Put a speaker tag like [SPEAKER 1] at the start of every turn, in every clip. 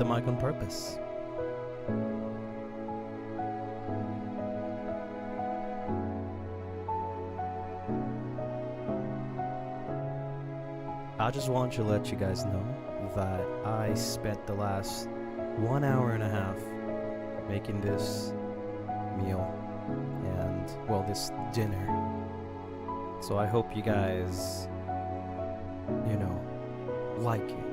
[SPEAKER 1] the mic on purpose. I just want to let you guys know that I spent the last 1 hour and a half making this meal and, well, this dinner. So I hope you guys, you know, like it.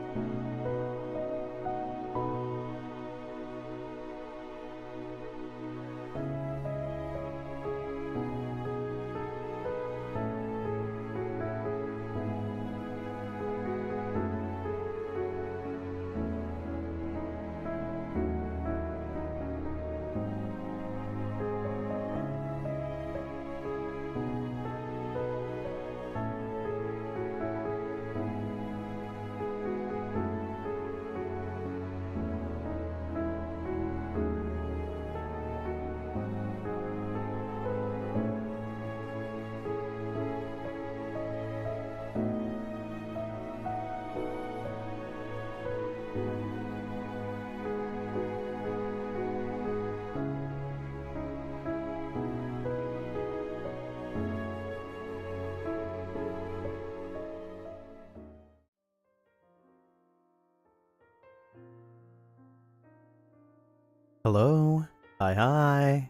[SPEAKER 1] Hello. Hi.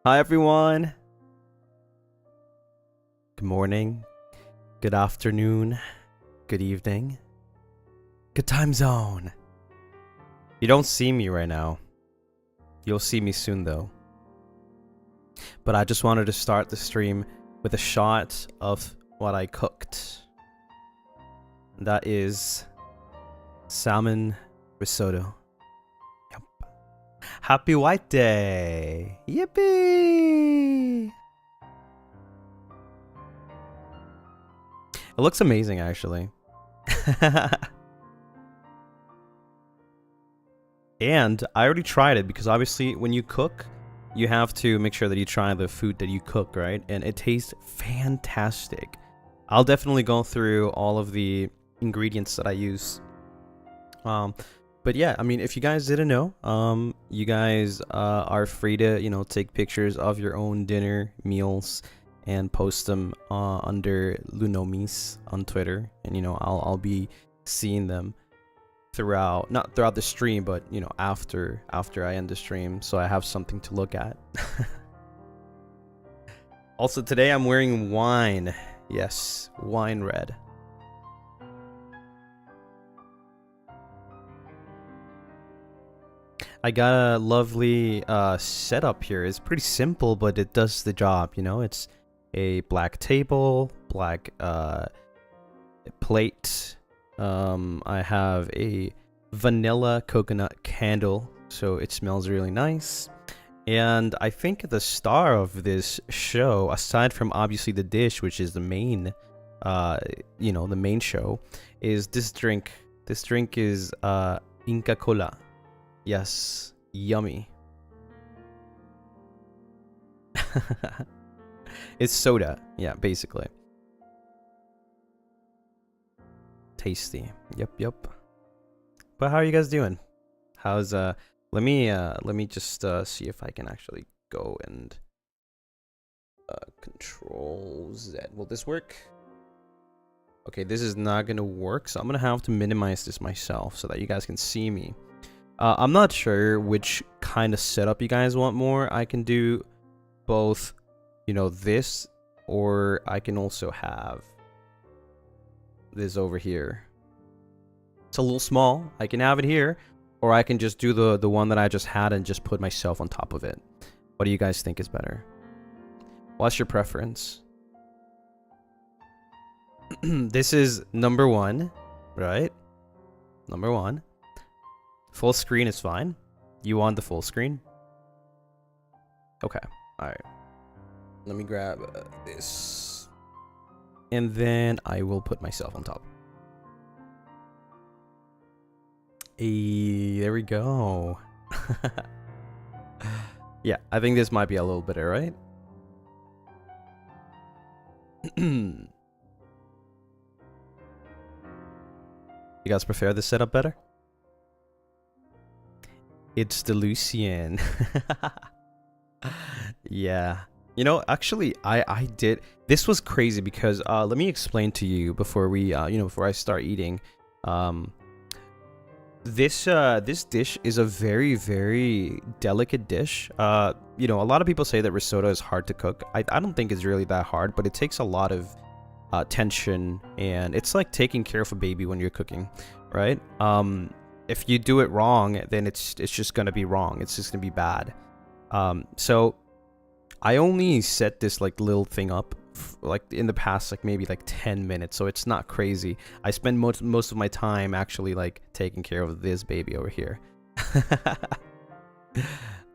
[SPEAKER 1] Hi everyone. Good morning. Good afternoon. Good evening. Good time zone. You don't see me right now. You'll see me soon though. But I just wanted to start the stream with a shot of what I cooked. That is salmon risotto. Yep. Happy White Day! Yippee! It looks amazing, actually. And I already tried it because obviously when you cook, you have to make sure that you try the food that you cook, right? And it tastes fantastic. I'll definitely go through all of the ingredients that I use. But yeah, I mean, if you guys didn't know, you guys are free to, you know, take pictures of your own dinner meals and post them under Lunaris on Twitter, and you know, I'll be seeing them throughout, not throughout the stream, but you know, after I end the stream, so I have something to look at. Also, today I'm wearing wine. Yes, wine red. I got a lovely setup here. It's pretty simple, but it does the job, you know? It's a black table, black plate. I have a vanilla coconut candle, so it smells really nice. And I think the star of this show, aside from obviously the dish, which is the main, you know, the main show, is this drink. This drink is Inca Cola. Yes, yummy. It's soda, yeah, basically. Tasty. Yep. But how are you guys doing? How's let me just see if I can actually go and Control Z. Will this work? Okay, this is not gonna work, so I'm gonna have to minimize this myself so that you guys can see me. I'm not sure which kind of setup you guys want more. I can do both, you know, this, or I can also have this over here. It's a little small. I can have it here, or I can just do the one that I just had and just put myself on top of it. What do you guys think is better? What's your preference? This is number 1, right? Number 1. Full screen is fine. You want the full screen? Okay. Alright. Let me grab this. And then I will put myself on top. Hey, there we go. Yeah, I think this might be a little better, right? You guys prefer this setup better? It's the Lucien. Yeah. You know, actually, I did. This was crazy because let me explain to you before we before I start eating. This dish is a very, very delicate dish. You know, a lot of people say that risotto is hard to cook. I don't think it's really that hard, but it takes a lot of tension, and it's like taking care of a baby when you're cooking, right? If you do it wrong, then it's just gonna be wrong. It's just gonna be bad. So I only set this like little thing up like in the past like maybe like 10 minutes, so it's not crazy. I spend most of my time actually like taking care of this baby over here.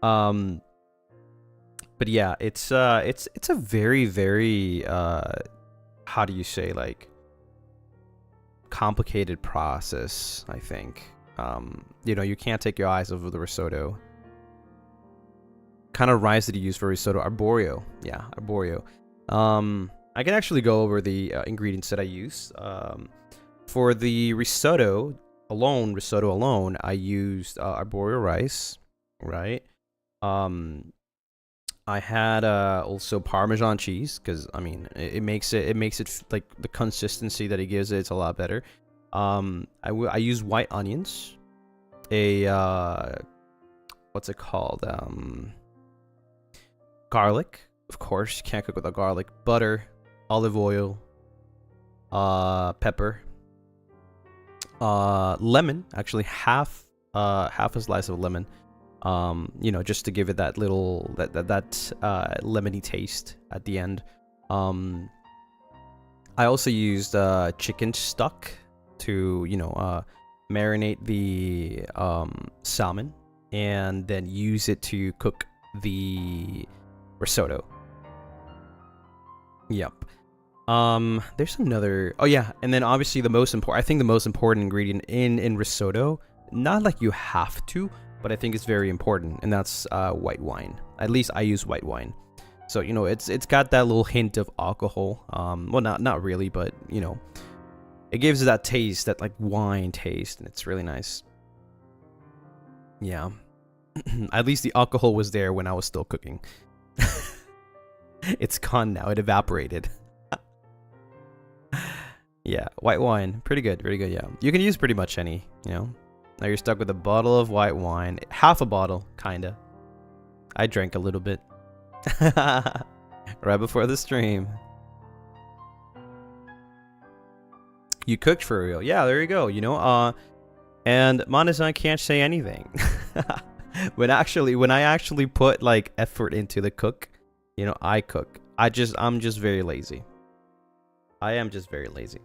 [SPEAKER 1] But yeah, it's a very, very how do you say, like, complicated process, I think. You know, you can't take your eyes off of the risotto. Kind of rice that you use for risotto? Arborio. Yeah, arborio. I can actually go over the ingredients that I use. For the risotto alone, I used arborio rice, right? I had also Parmesan cheese, because I mean it makes it like the consistency that it gives it's a lot better. I use white onions, what's it called, garlic, of course, can't cook without garlic, butter, olive oil, pepper, lemon, actually half a slice of lemon, you know, just to give it that little that lemony taste at the end. I also used chicken stock to, you know, marinate the salmon and then use it to cook the risotto. Yep. There's another. Oh yeah, and then obviously the most important. I think the most important ingredient in risotto, not like you have to, but I think it's very important, and that's white wine. At least I use white wine. So, you know, it's got that little hint of alcohol. Well, not really, but you know, it gives it that taste, that like wine taste, and it's really nice. Yeah. At least the alcohol was there when I was still cooking. It's gone now. It evaporated. Yeah, white wine, pretty good, yeah. You can use pretty much any, you know. Now you're stuck with a bottle of white wine, half a bottle, kinda. I drank a little bit right before the stream. You cooked for real, yeah. There you go. You know, and Manazan can't say anything. when I actually put like effort into the cook, you know, I cook. I'm just very lazy. I am just very lazy.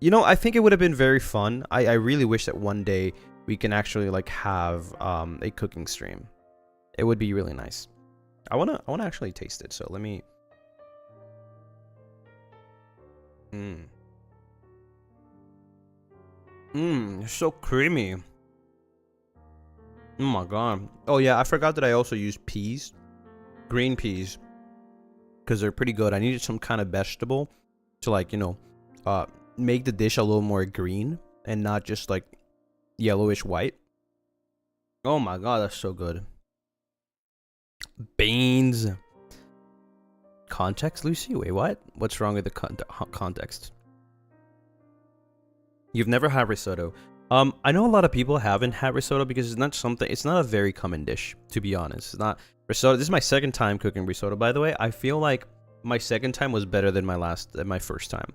[SPEAKER 1] You know, I think it would have been very fun. I really wish that one day we can actually like have a cooking stream. It would be really nice. I wanna actually taste it. So let me. It's so creamy. Oh my god. Oh yeah, I forgot that I also used peas, green peas, because they're pretty good. I needed some kind of vegetable to, like, you know, make the dish a little more green and not just like yellowish white. Oh my god, that's so good. Beans. Context, Lucy? Wait, what? What's wrong with the context? You've never had risotto. I know a lot of people haven't had risotto because it's not a very common dish, to be honest. It's not risotto. This is my second time cooking risotto, by the way. I feel like my second time was better than my first time.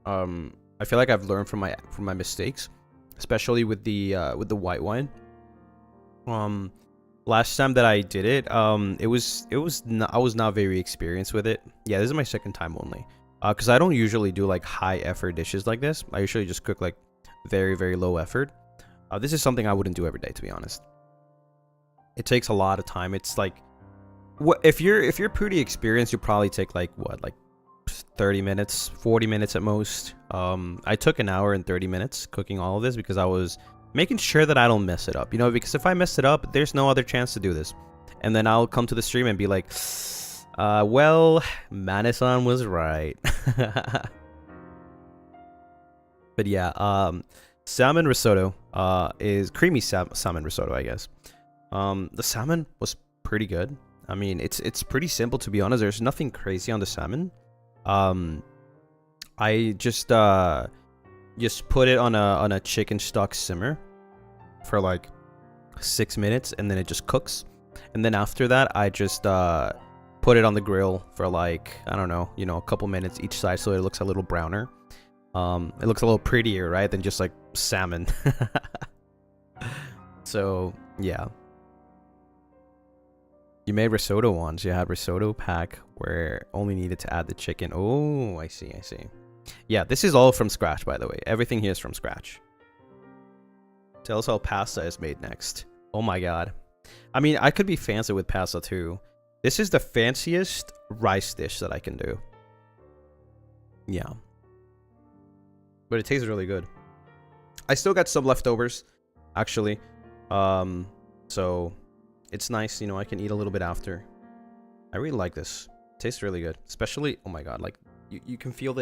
[SPEAKER 1] I feel like I've learned from my mistakes, especially with the white wine. Last time that I did it, I was not very experienced with it. Yeah, this is my second time only. Because I don't usually do like high effort dishes like this. I usually just cook like very, very low effort. This is something I wouldn't do every day, to be honest. It takes a lot of time. It's like, if you're pretty experienced, you'll probably take like 30 minutes, 40 minutes at most. I took an hour and 30 minutes cooking all of this because I was making sure that I don't mess it up, you know, because if I mess it up, there's no other chance to do this. And then I'll come to the stream and be like, well, Manisan was right. But yeah, salmon risotto is creamy salmon risotto, I guess. The salmon was pretty good. I mean, it's pretty simple, to be honest. There's nothing crazy on the salmon. I just put it on a chicken stock simmer for like 6 minutes, and then it just cooks. And then after that, I just put it on the grill for like, I don't know, a couple minutes each side, so it looks a little browner. It looks a little prettier, right, than just like salmon. So yeah. You made risotto once. You had risotto pack where only needed to add the chicken. Oh, I see. Yeah, this is all from scratch, by the way. Everything here is from scratch. Tell us how pasta is made next. Oh my god. I mean, I could be fancy with pasta too. This is the fanciest rice dish that I can do. Yeah. But it tastes really good. I still got some leftovers, actually. So it's nice, I can eat a little bit after. I really like this. It tastes really good. Especially, oh my god, like you can feel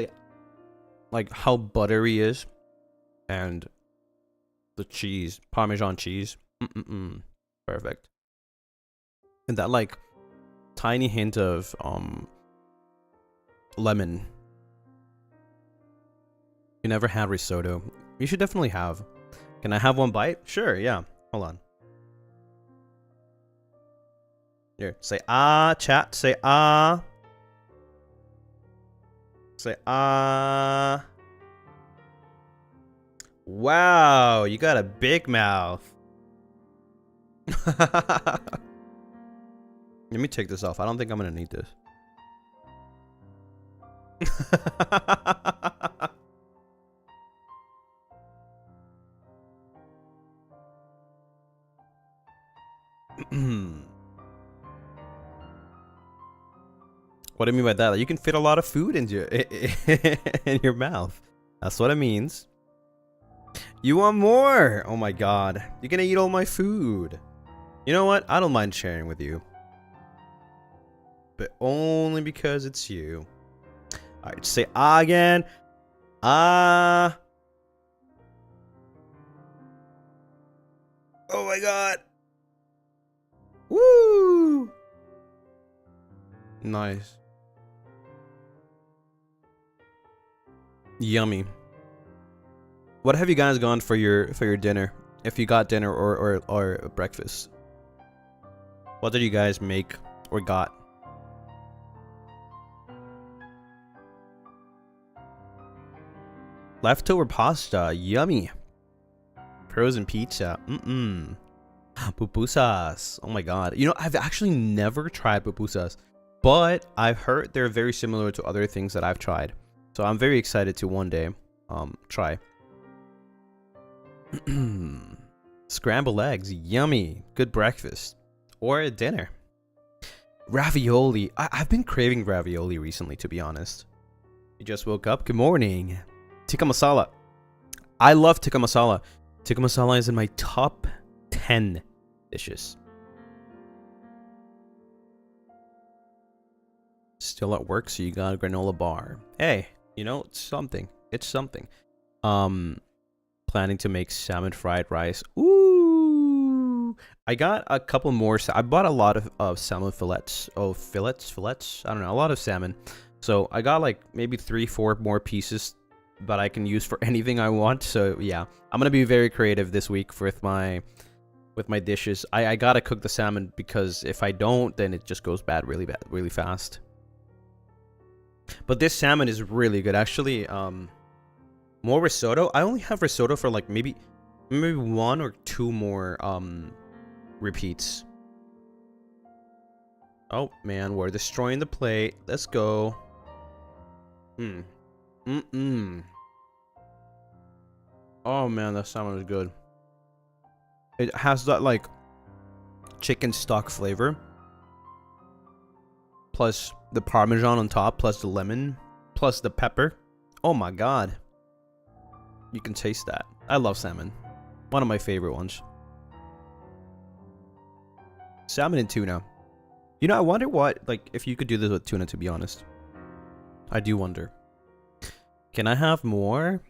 [SPEAKER 1] like how buttery is, and the cheese, Parmesan cheese. Perfect. And that like tiny hint of lemon. You never had risotto. You should definitely have. Can I have one bite? Sure, yeah. Hold on. Here, say ah, chat. Say ah. Say ah. Wow, you got a big mouth. Let me take this off. I don't think I'm gonna need this. What do I mean by that? Like, you can fit a lot of food into in your mouth. That's what it means. You want more? Oh my god. You're gonna eat all my food. You know what? I don't mind sharing with you. But only because it's you. Alright, say ah again. Ah. Oh my god. Woo! Nice. Yummy. What have you guys gone for your dinner? If you got dinner or breakfast. What did you guys make or got? Leftover pasta, yummy. Frozen pizza, pupusas, oh my god. I've actually never tried pupusas, but I've heard they're very similar to other things that I've tried. So I'm very excited to one day try. Scrambled eggs, yummy. Good breakfast or dinner. Ravioli. I've been craving ravioli recently, to be honest. You just woke up? Good morning. Tikka masala. I love tikka masala. Tikka masala is in my top 10 dishes. Still at work, so you got a granola bar. Hey, it's something. It's something. Planning to make salmon fried rice. Ooh. I got a couple more. I bought a lot of salmon fillets. Oh, fillets? I don't know. A lot of salmon. So I got like maybe 3-4 more pieces that I can use for anything I want. So yeah, I'm gonna be very creative this week with my dishes. I gotta cook the salmon, because if I don't, then it just goes bad really fast. But this salmon is really good, actually. More risotto. I only have risotto for like maybe 1 or 2 more repeats. Oh man, we're destroying the plate. Let's go. Oh man, that salmon is good. It has that like chicken stock flavor, plus the parmesan on top, plus the lemon, plus the pepper. Oh my god. You can taste that. I love salmon. One of my favorite ones. Salmon and tuna. I wonder if you could do this with tuna, to be honest. I do wonder. Can I have more?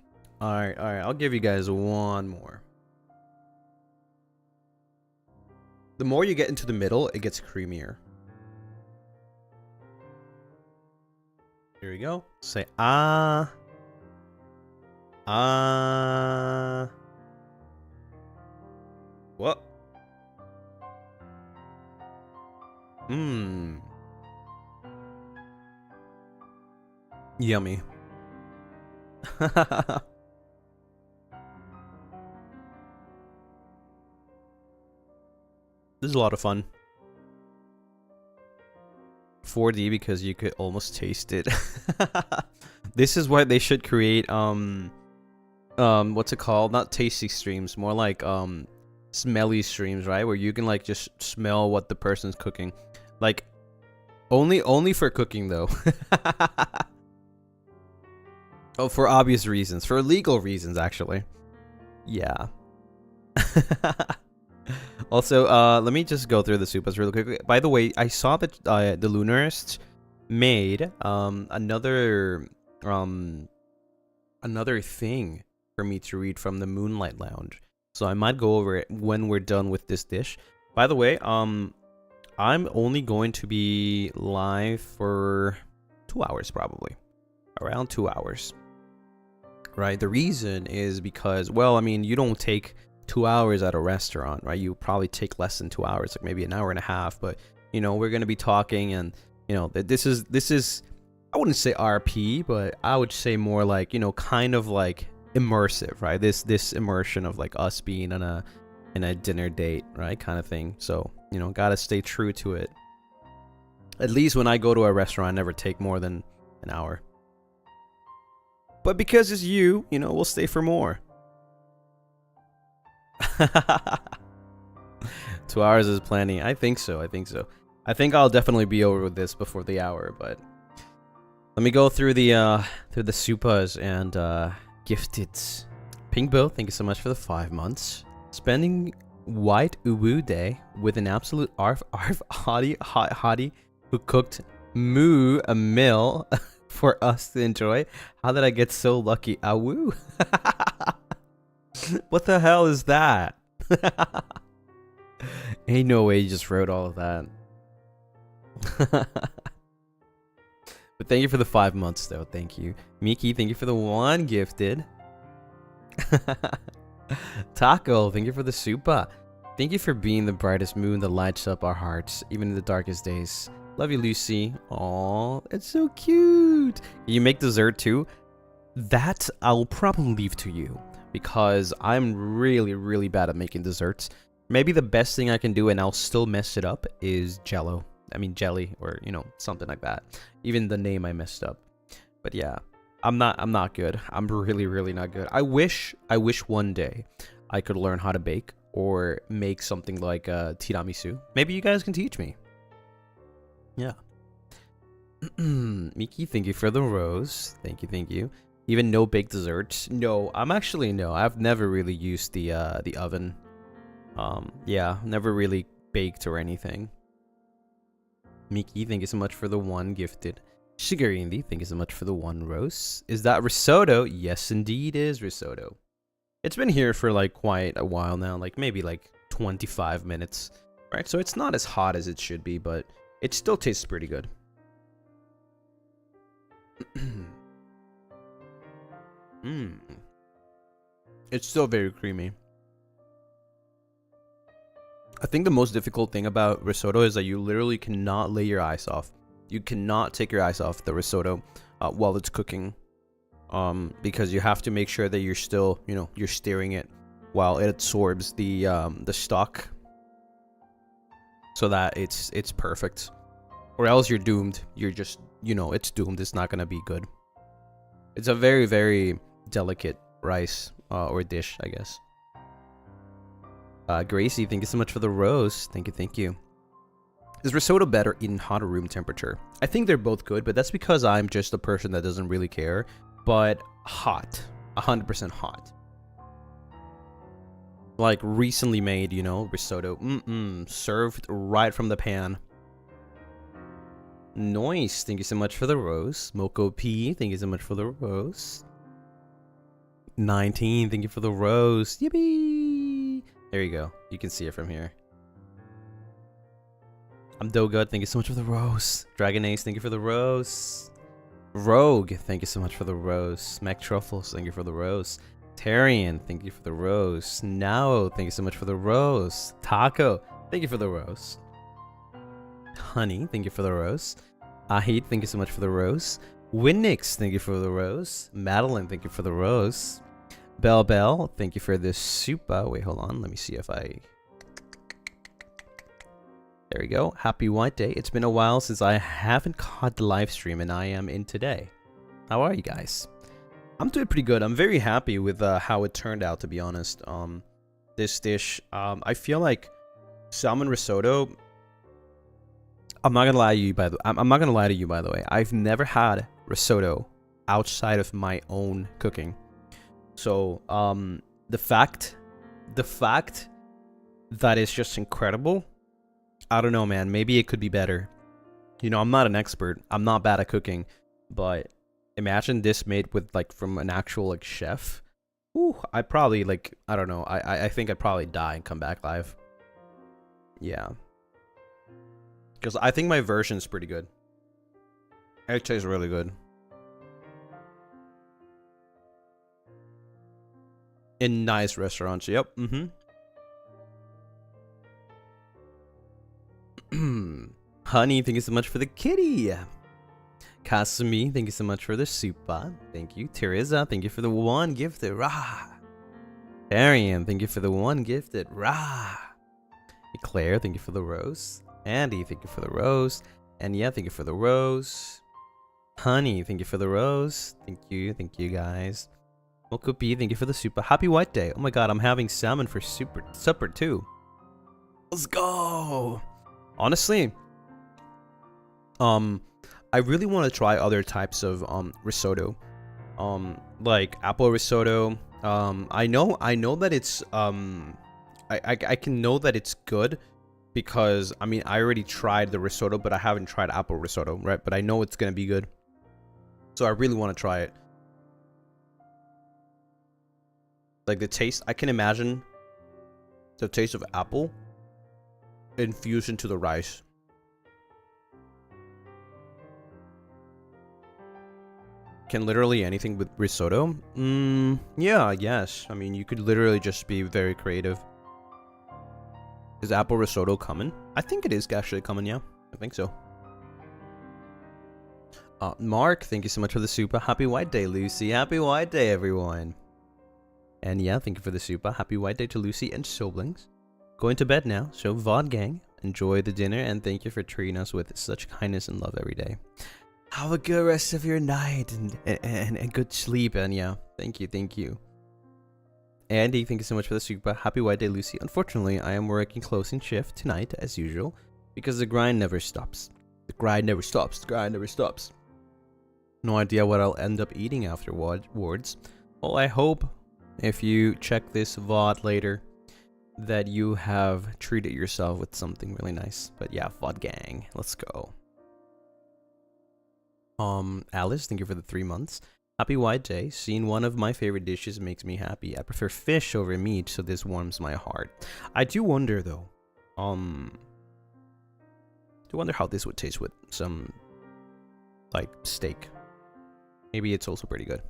[SPEAKER 1] Alright, alright. I'll give you guys one more. The more you get into the middle, it gets creamier. Here we go. Say ah. Ah. What? Mmm. Yummy. This is a lot of fun. 4D because you could almost taste it. This is why they should create what's it called? Not tasty streams, more like smelly streams, right? Where you can like just smell what the person's cooking. Like only for cooking though. Oh, for obvious reasons, for legal reasons actually. Yeah. Also, let me just go through the supas really quickly. By the way, I saw that the Lunarists made another thing for me to read from the Moonlight Lounge. So I might go over it when we're done with this dish. By the way, I'm only going to be live for 2 hours probably. Around 2 hours. Right? The reason is because, well, I mean, you don't take 2 hours at a restaurant, right? You probably take less than 2 hours, like maybe an hour and a half, but you know, we're going to be talking, and you know, this is I wouldn't say RP, but I would say more like, you know, kind of like immersive, right? This immersion of like us being in a dinner date, right? Kind of thing. So, you know, got to stay true to it. At least when I go to a restaurant, I never take more than an hour. But because it's you know, we'll stay for more. 2 hours is plenty. I think so. I think I'll definitely be over with this before the hour, but let me go through the supas and gifteds. Pingbo, thank you so much for the 5 months. Spending White Uwu Day with an absolute arf hottie who cooked a meal for us to enjoy. How did I get so lucky? Awu. What the hell is that? Ain't no way you just wrote all of that. But thank you for the 5 months though. Thank you. Miki, thank you for the 1 gifted. Taco, thank you for the supa. Thank you for being the brightest moon that lights up our hearts, even in the darkest days. Love you, Lucy. Aw, it's so cute. You make dessert too? That I'll probably leave to you, because I'm really, really bad at making desserts. Maybe the best thing I can do, and I'll still mess it up, is jello. I mean jelly, or you know, something like that. Even the name I messed up. But yeah, I'm not good. I'm really, really not good. I wish one day I could learn how to bake or make something like tiramisu. Maybe you guys can teach me. Yeah. Miki, thank you for the rose. Thank you. Even no baked desserts? No, I've never really used the oven. Yeah, never really baked or anything. Miki, thank you so much for the 1 gifted. Shigarindi, thank you so much for the 1 rose. Is that risotto? Yes, indeed is risotto. It's been here for like quite a while now, like maybe like 25 minutes, right? So it's not as hot as it should be, but it still tastes pretty good. It's still very creamy. I think the most difficult thing about risotto is that you literally cannot lay your eyes off. You cannot take your eyes off the risotto while it's cooking, because you have to make sure that you're still, you know, you're stirring it while it absorbs the stock, so that it's perfect. Or else you're doomed. You're just, you know, it's doomed. It's not gonna be good. It's a very, very delicate rice or dish, I guess. Gracie, thank you so much for the rose. Thank you. Is risotto better in hot or room temperature? I think they're both good, but that's because I'm just a person that doesn't really care. But hot. 100% hot. Like recently made, you know, risotto. Served right from the pan. Nice. Thank you so much for the rose. Moko P, thank you so much for the rose. 19, thank you for the rose. Yippee! There you go. You can see it from here. I'm Good. Thank you so much for the rose. Dragon Ace, thank you for the rose. Rogue, thank you so much for the rose. Mac Truffles, thank you for the rose. Tarian, thank you for the rose. Now, thank you so much for the rose. Taco, thank you for the rose. Honey, thank you for the rose. Ahid, thank you so much for the rose. Winnix, thank you for the rose. Madeline, thank you for the rose. Bell, thank you for this super. Wait, hold on. Let me see if I... There we go. Happy White Day. It's been a while since I haven't caught the live stream, and I am in today. How are you guys? I'm doing pretty good. I'm very happy with how it turned out, to be honest. This dish, I feel like salmon risotto. I'm not gonna lie to you, I'm not gonna lie to you, by the way. I've never had risotto outside of my own cooking. So, the fact that it's just incredible. I don't know, man. Maybe it could be better. You know, I'm not an expert. I'm not bad at cooking, but imagine this made with like from an actual like chef. Ooh, I probably like I don't know. I think I'd probably die and come back live. Yeah, because I think my version's pretty good. It tastes really good. In nice restaurants. Yep. Honey, thank you so much for the kitty. Kasumi, thank you so much for the super. Thank you. Teresa, thank you for the one gifted. Rah. Arian, thank you for the one gifted. Rah. Claire, thank you for the rose. Andy, thank you for the rose. And yeah, thank you for the rose. Honey, thank you for the rose. Thank you guys. Mokupi, thank you for the super. Happy White Day. Oh my god, I'm having salmon for supper too. Let's go. Honestly, I really want to try other types of risotto, like apple risotto. I know that it's I can know that it's good because I mean I already tried the risotto, but I haven't tried apple risotto, right? But I know it's gonna be good, so I really want to try it. Like the taste, I can imagine the taste of apple infused into the rice. Can literally anything with risotto? Yeah, yes. I mean, you could literally just be very creative. Is apple risotto coming? I think it is actually coming, yeah. I think so. Mark, thank you so much for the super. Happy White Day, Lucy. Happy White Day, everyone. And yeah, thank you for the super. Happy White Day to Lucy and siblings. Going to bed now, so VOD gang, enjoy the dinner, and thank you for treating us with such kindness and love every day. Have a good rest of your night and good sleep, and yeah, thank you. Andy, thank you so much for the super. Happy White Day, Lucy. Unfortunately, I am working closing shift tonight, as usual, because the grind never stops. The grind never stops. No idea what I'll end up eating afterwards. Well, I hope if you check this VOD later, that you have treated yourself with something really nice. But yeah, VOD gang, let's go. Alice, thank you for the 3 months. Happy White Day. Seeing one of my favorite dishes makes me happy. I prefer fish over meat, so this warms my heart. I do wonder though, I wonder how this would taste with some like steak. Maybe it's also pretty good.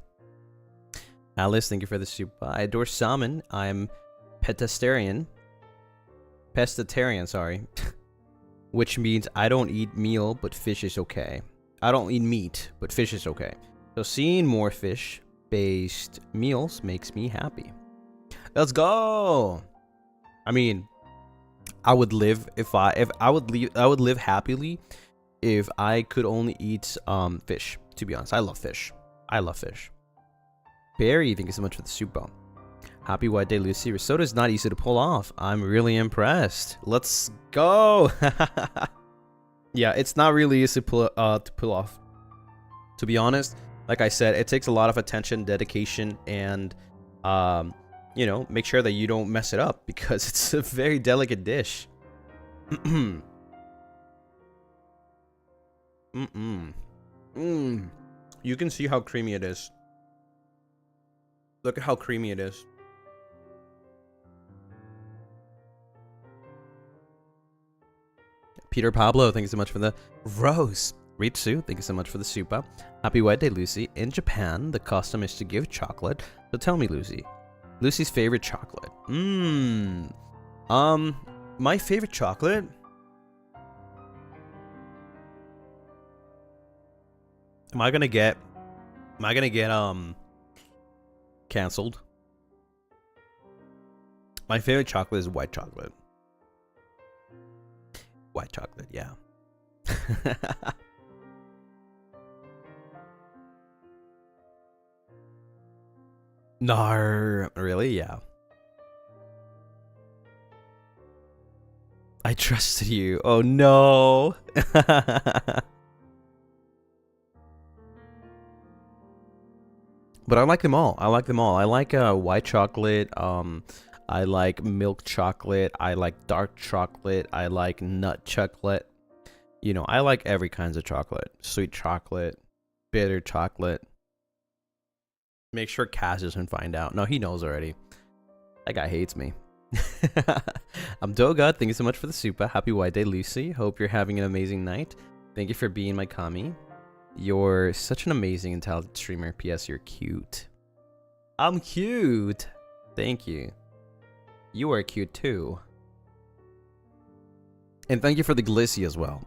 [SPEAKER 1] Alice, thank you for the soup. I adore salmon. I'm pescatarian, sorry. Which means I don't eat meal, but fish is okay. I don't eat meat, but fish is okay. So seeing more fish-based meals makes me happy. Let's go. I mean, I would live I would live happily if I could only eat fish. To be honest, I love fish. Barry, thank you so much for the soup bomb. Happy White Day, Lucy. Risotto is not easy to pull off. I'm really impressed. Let's go. Yeah, it's not really easy to pull off. To be honest, like I said, it takes a lot of attention, dedication, and you know, make sure that you don't mess it up because it's a very delicate dish. You can see how creamy it is. Look at how creamy it is. Peter Pablo, thank you so much for the rose. Ritsu, thank you so much for the super. Happy White Day, Lucy. In Japan, the custom is to give chocolate. So tell me, Lucy. Lucy's favorite chocolate. My favorite chocolate? Am I gonna get canceled? My favorite chocolate is white chocolate. White chocolate, yeah. No, really? Yeah. I trusted you. Oh no. But I like them all. I like them all. I like white chocolate. I like milk chocolate. I like dark chocolate. I like nut chocolate. You know, I like every kinds of chocolate. Sweet chocolate, bitter chocolate. Make sure Cass doesn't find out. No, he knows already. That guy hates me. I'm Doga. Thank you so much for the super. Happy White Day, Lucy. Hope you're having an amazing night. Thank you for being my kami. You're such an amazing and talented streamer. P.S. You're cute. I'm cute. Thank you. You are cute too. And thank you for the glissy as well.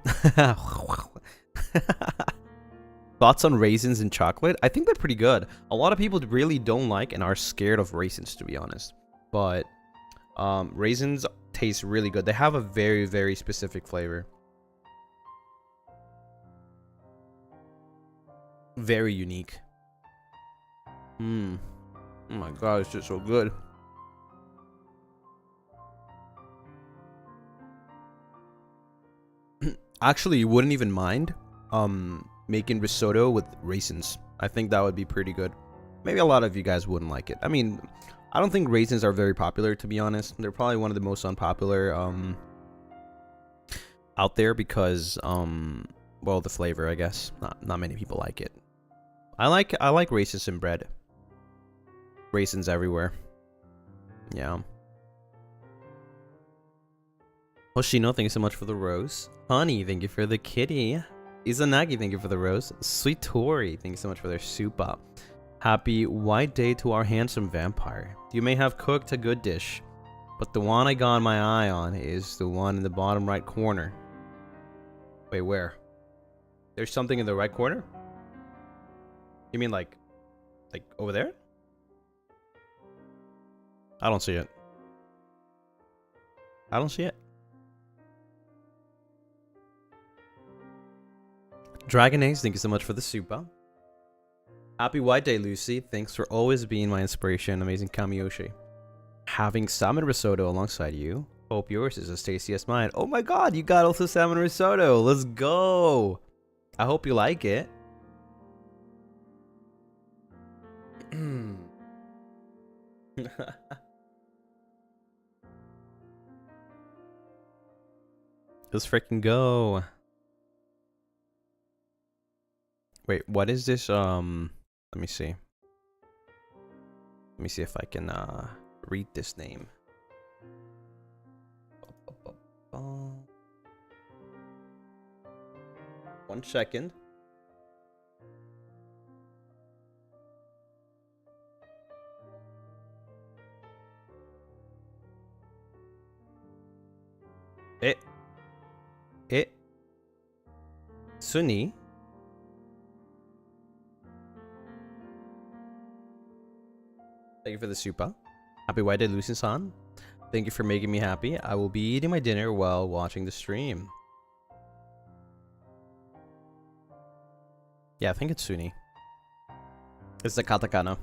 [SPEAKER 1] Thoughts on raisins and chocolate? I think they're pretty good. A lot of people really don't like and are scared of raisins, to be honest. But raisins taste really good. They have a very, very specific flavor. Very unique. Oh my god, it's just so good. Actually, you wouldn't even mind making risotto with raisins. I think that would be pretty good. Maybe a lot of you guys wouldn't like it. I mean, I don't think raisins are very popular, to be honest. They're probably one of the most unpopular out there because well, the flavor, I guess. Not many people like it. I like raisins in bread. Raisins everywhere. Yeah. Hoshino, thank you so much for the rose. Honey, thank you for the kitty. Izanagi, thank you for the rose. Sweet Tori, thank you so much for their soup. Happy White Day to our handsome vampire. You may have cooked a good dish, but the one I got my eye on is the one in the bottom right corner. Wait, where? There's something in the right corner? You mean like over there? I don't see it. I don't see it. Dragon Ace, thank you so much for the super. Happy White Day, Lucy. Thanks for always being my inspiration. Amazing Kamiyoshi. Having salmon risotto alongside you. Hope yours is as tasty as mine. Oh my god, you got also salmon risotto. Let's go. I hope you like it. Let's freaking go. Wait, what is this? Let me see. Let me see if I can read this name. 1 second. Sunny. Thank you for the super. Happy White Day, Lucien-san. Thank you for making me happy. I will be eating my dinner while watching the stream. Yeah, I think it's Sunny. It's the katakana.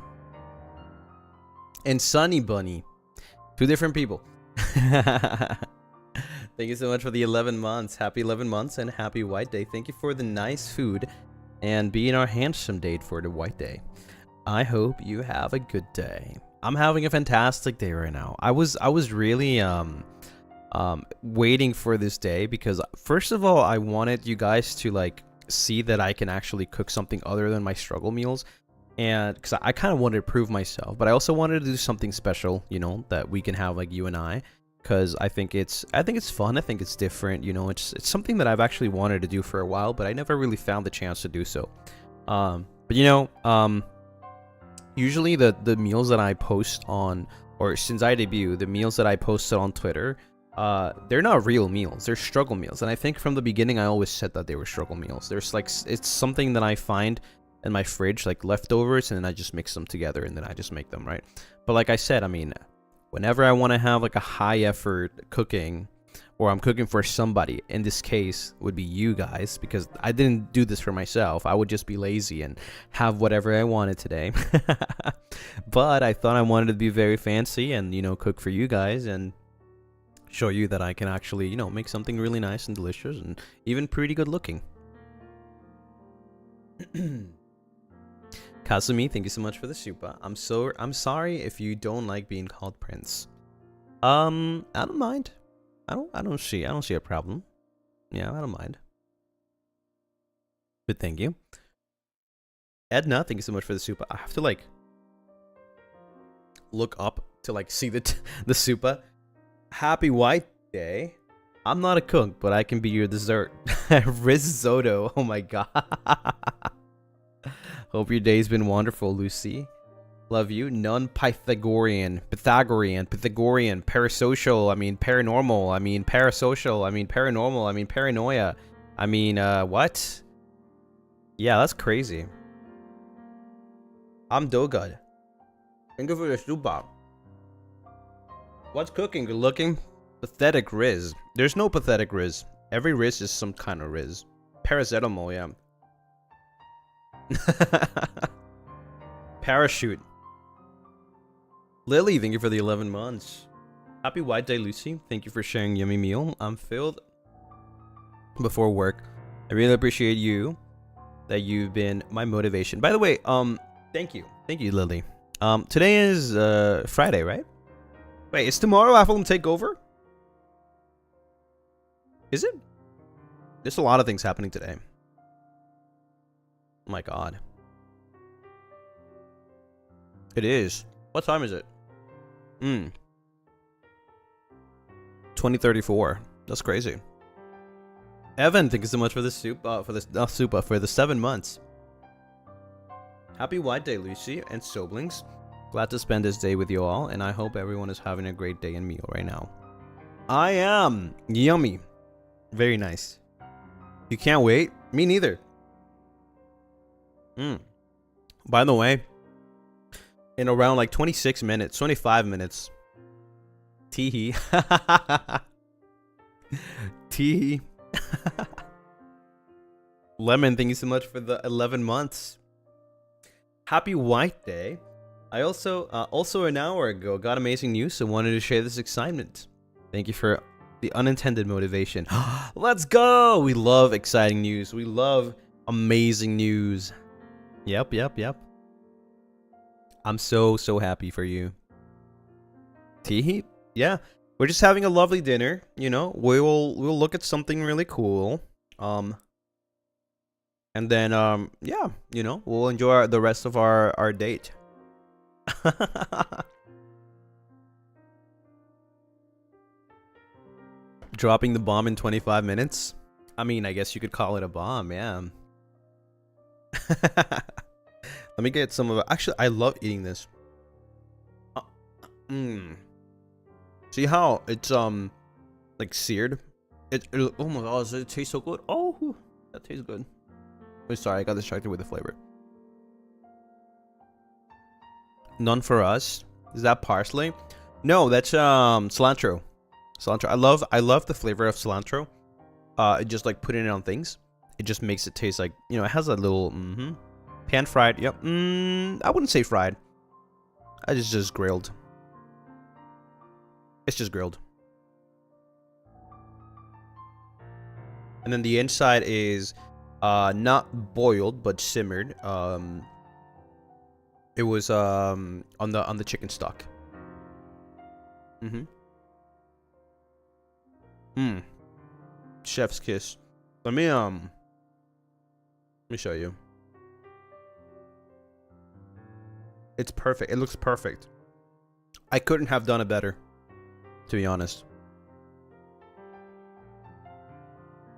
[SPEAKER 1] And Sunny Bunny. 2 different people. Thank you so much for the 11 months. Happy 11 months and happy White Day. Thank you for the nice food and being our handsome date for the White Day. I hope you have a good day. I'm having a fantastic day right now. I was really waiting for this day because first of all, I wanted you guys to like see that I can actually cook something other than my struggle meals. and because I kind of wanted to prove myself, but I also wanted to do something special, you know, that we can have like you and I, because I think it's fun. I think it's different, you know. It's something that I've actually wanted to do for a while, but I never really found the chance to do so. But you know, usually the meals that I post on, or since I debuted, the meals that I posted on Twitter, they're not real meals. They're struggle meals, and I think from the beginning I always said that they were struggle meals. There's like, it's something that I find in my fridge, like leftovers, and then I just mix them together and then I just make them, right? But like I said, I mean, whenever I want to have like a high effort cooking, or I'm cooking for somebody, in this case would be you guys, because I didn't do this for myself. I would just be lazy and have whatever I wanted today. But I thought I wanted to be very fancy and, you know, cook for you guys and show you that I can actually, you know, make something really nice and delicious and even pretty good looking. Kazumi, thank you so much for the super. I'm sorry if you don't like being called Prince. I don't mind. I don't see a problem. Yeah, I don't mind. But thank you. Edna, thank you so much for the super. I have to like look up to like see the super. Happy White Day. I'm not a cook, but I can be your dessert. Risotto. Oh my god. Hope your day's been wonderful, Lucy. Love you. Non-Pythagorean. Pythagorean. Parasocial. I mean, paranormal. I mean, parasocial. I mean, paranormal. I mean, paranoia. I mean, what? Yeah, that's crazy. I'm Dogud. Thank you for the super. What's cooking? Good looking? Pathetic Riz. There's no pathetic Riz. Every Riz is some kind of Riz. Paracetamol, yeah. Parachute. Lily, thank you for the 11 months. Happy White Day, Lucy. Thank you for sharing yummy meal. I'm filled before work. I really appreciate you, that you've been my motivation. By the way, thank you, Lily. Today is Friday, right? Wait, is tomorrow Avallum takeover? Is it? There's a lot of things happening today. Oh my god. It is. What time is it? 2034. That's crazy. Evan, thank you so much for the soup, for the 7 months. Happy White Day, Lucy and siblings. Glad to spend this day with you all, and I hope everyone is having a great day and meal right now. I am. Yummy. Very nice. You can't wait? Me neither. By the way, in around like 26 minutes, 25 minutes. Teehee. Teehee. Lemon, thank you so much for the 11 months. Happy White Day. I also an hour ago got amazing news, so wanted to share this excitement. Thank you for the unintended motivation. Let's go! We love exciting news. We love amazing news. Yep. I'm so happy for you. Teehee? Yeah. We're just having a lovely dinner, you know. We'll look at something really cool. And then yeah, you know, we'll enjoy the rest of our date. Dropping the bomb in 25 minutes? I mean, I guess you could call it a bomb, yeah. Let me get some of it. Actually, I love eating this. See how it's like seared? Oh my god, does it taste so good? Oh, that tastes good. Oh, sorry, I got distracted with the flavor. None for us. Is that parsley? No, that's cilantro. Cilantro. I love the flavor of cilantro. Just like putting it on things. It just makes it taste like, you know, it has a little pan fried. Yep. I wouldn't say fried. It's just grilled. It's just grilled. And then the inside is not boiled but simmered. It was on the chicken stock. Chef's kiss. Let me show you. It's perfect. It looks perfect. I couldn't have done it better, to be honest.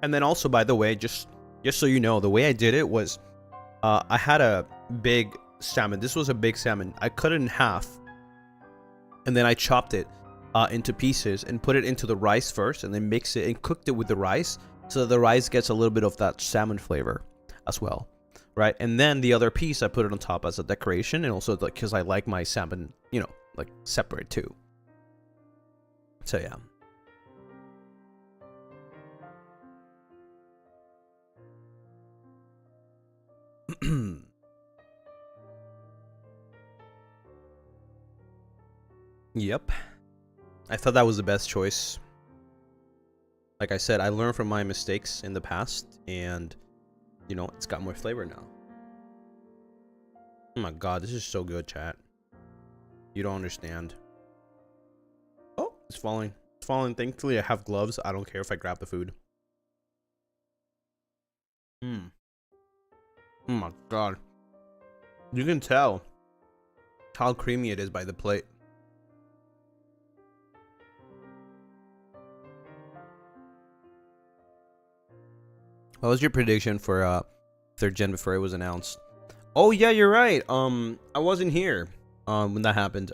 [SPEAKER 1] And then also, by the way, just so you know, the way I did it was, I had a big salmon. This was a big salmon. I cut it in half, and then I chopped it into pieces and put it into the rice first, and then mix it and cooked it with the rice, so that the rice gets a little bit of that salmon flavor as well, right? And then the other piece I put it on top as a decoration, and also because I like my salmon, you know, like separate too. So yeah. Yep. I thought that was the best choice. Like I said, I learned from my mistakes in the past, and, you know, it's got more flavor now. Oh my god, this is so good, chat. You don't understand. Oh, it's falling. It's falling. Thankfully, I have gloves. I don't care if I grab the food. Oh my god. You can tell how creamy it is by the plate. What was your prediction for 3rd gen before it was announced? Oh yeah, you're right. I wasn't here when that happened.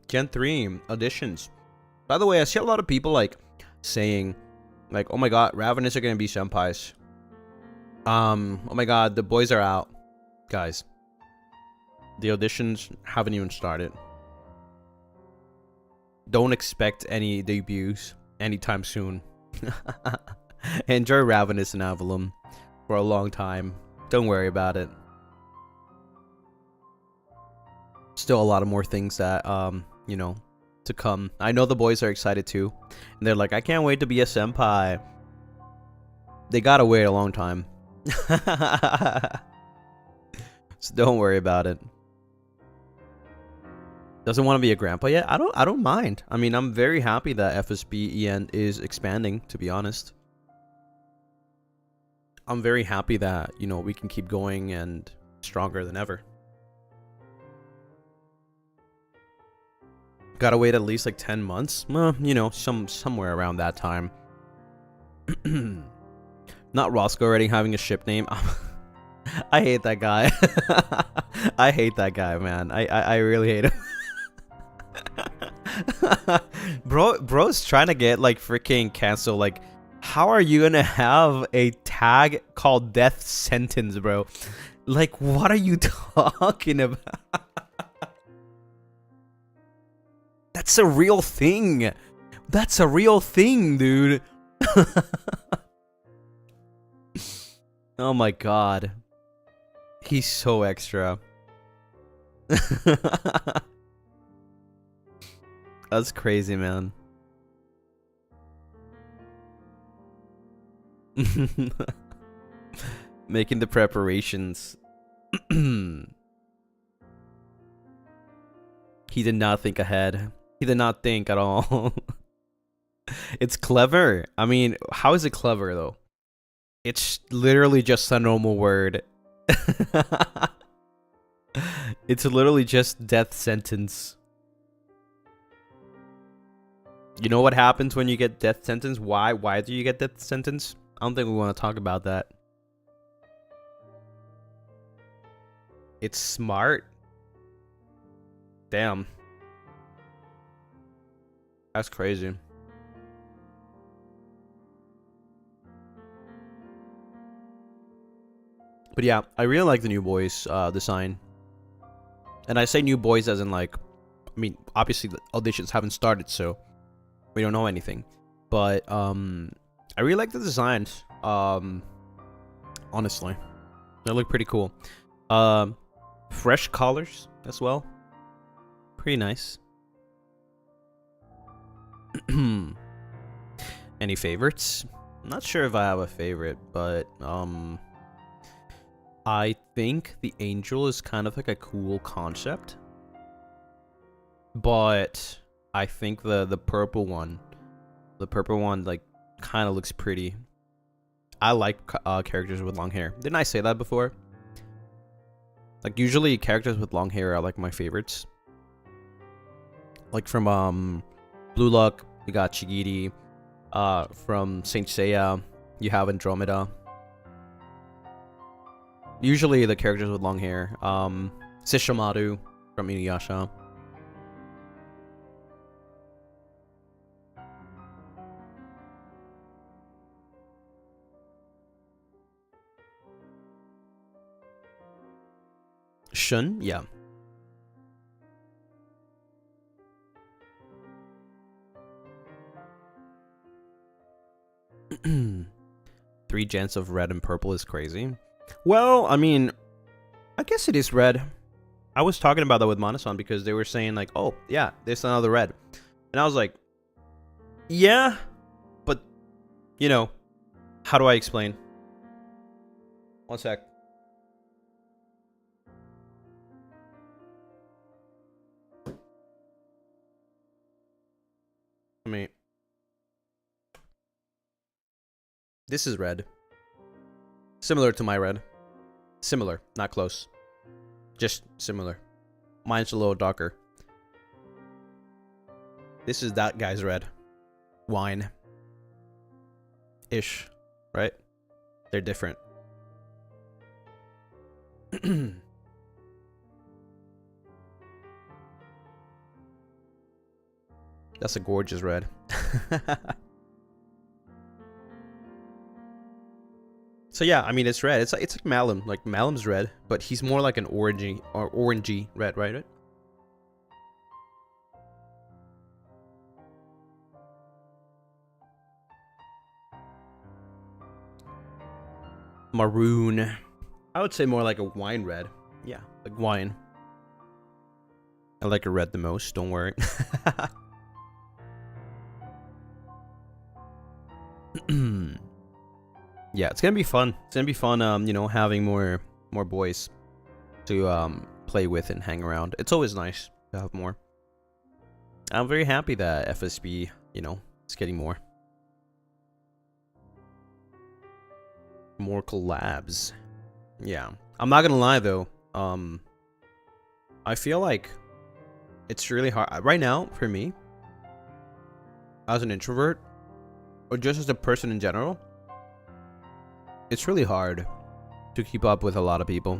[SPEAKER 1] Gen 3 additions. By the way, I see a lot of people like saying like, oh my god, Ravenous are gonna be senpais. Oh my god, the boys are out. Guys, the auditions haven't even started. Don't expect any debuts anytime soon. Enjoy Ravenous and Avallum for a long time. Don't worry about it. Still a lot of more things that, you know, to come. I know the boys are excited too. And they're like, I can't wait to be a senpai. They gotta wait a long time. So don't worry about it. Doesn't want to be a grandpa yet? I don't mind. I mean, I'm very happy that FSBEN is expanding, to be honest. I'm very happy that, you know, we can keep going and stronger than ever. Gotta wait at least like 10 months. Well, you know, somewhere around that time. Not Roscoe already having a ship name. I hate that guy. I hate that guy, man. I really hate him. Bro's trying to get like freaking canceled. Like, how are you gonna have a tag called Death Sentence, bro? Like, what are you talking about? That's a real thing. That's a real thing, dude. Oh my god. He's so extra. That's crazy, man. Making the preparations. He did not think ahead. He did not think at all. It's clever. I mean, how is it clever, though? It's literally just a normal word. It's literally just death sentence. You know what happens when you get death sentence? Why do you get death sentence? I don't think we want to talk about that. It's smart. Damn. That's crazy. But yeah, I really like the new boys design. And I say new boys as in like, I mean, obviously the auditions haven't started, so we don't know anything. But I really like the designs. Honestly, they look pretty cool. Fresh colors as well. Pretty nice. Any favorites? I'm not sure if I have a favorite, but I think the angel is kind of like a cool concept. But I think the purple one like kind of looks pretty. I like characters with long hair. Didn't I say that before? Like usually characters with long hair are like my favorites. Like from Blue Lock, you got Chigiri. From Saint Seiya, you have Andromeda. Usually the characters with long hair. Sesshomaru from Inuyasha. Shun, yeah. Three gens of red and purple is crazy. Well, I mean, I guess it is red. I was talking about that with Manasan because they were saying like, oh, yeah, there's another red. And I was like, yeah, but, you know, how do I explain? One sec. I mean, this is red. Similar to my red. Similar, not close. Just similar. Mine's a little darker. This is that guy's red. Wine. Ish. Right? They're different. That's a gorgeous red. So yeah, I mean it's red. It's like Malum. Like Malum's red, but he's more like an orangey red, right? Maroon. I would say more like a wine red. Yeah, like wine. I like a red the most, don't worry. Yeah, it's gonna be fun. It's gonna be fun, you know, having more boys to play with and hang around. It's always nice to have more. I'm very happy that FSB, you know, is getting more. More collabs. Yeah. I'm not gonna lie though. I feel like it's really hard right now for me as an introvert or just as a person in general. It's really hard to keep up with a lot of people,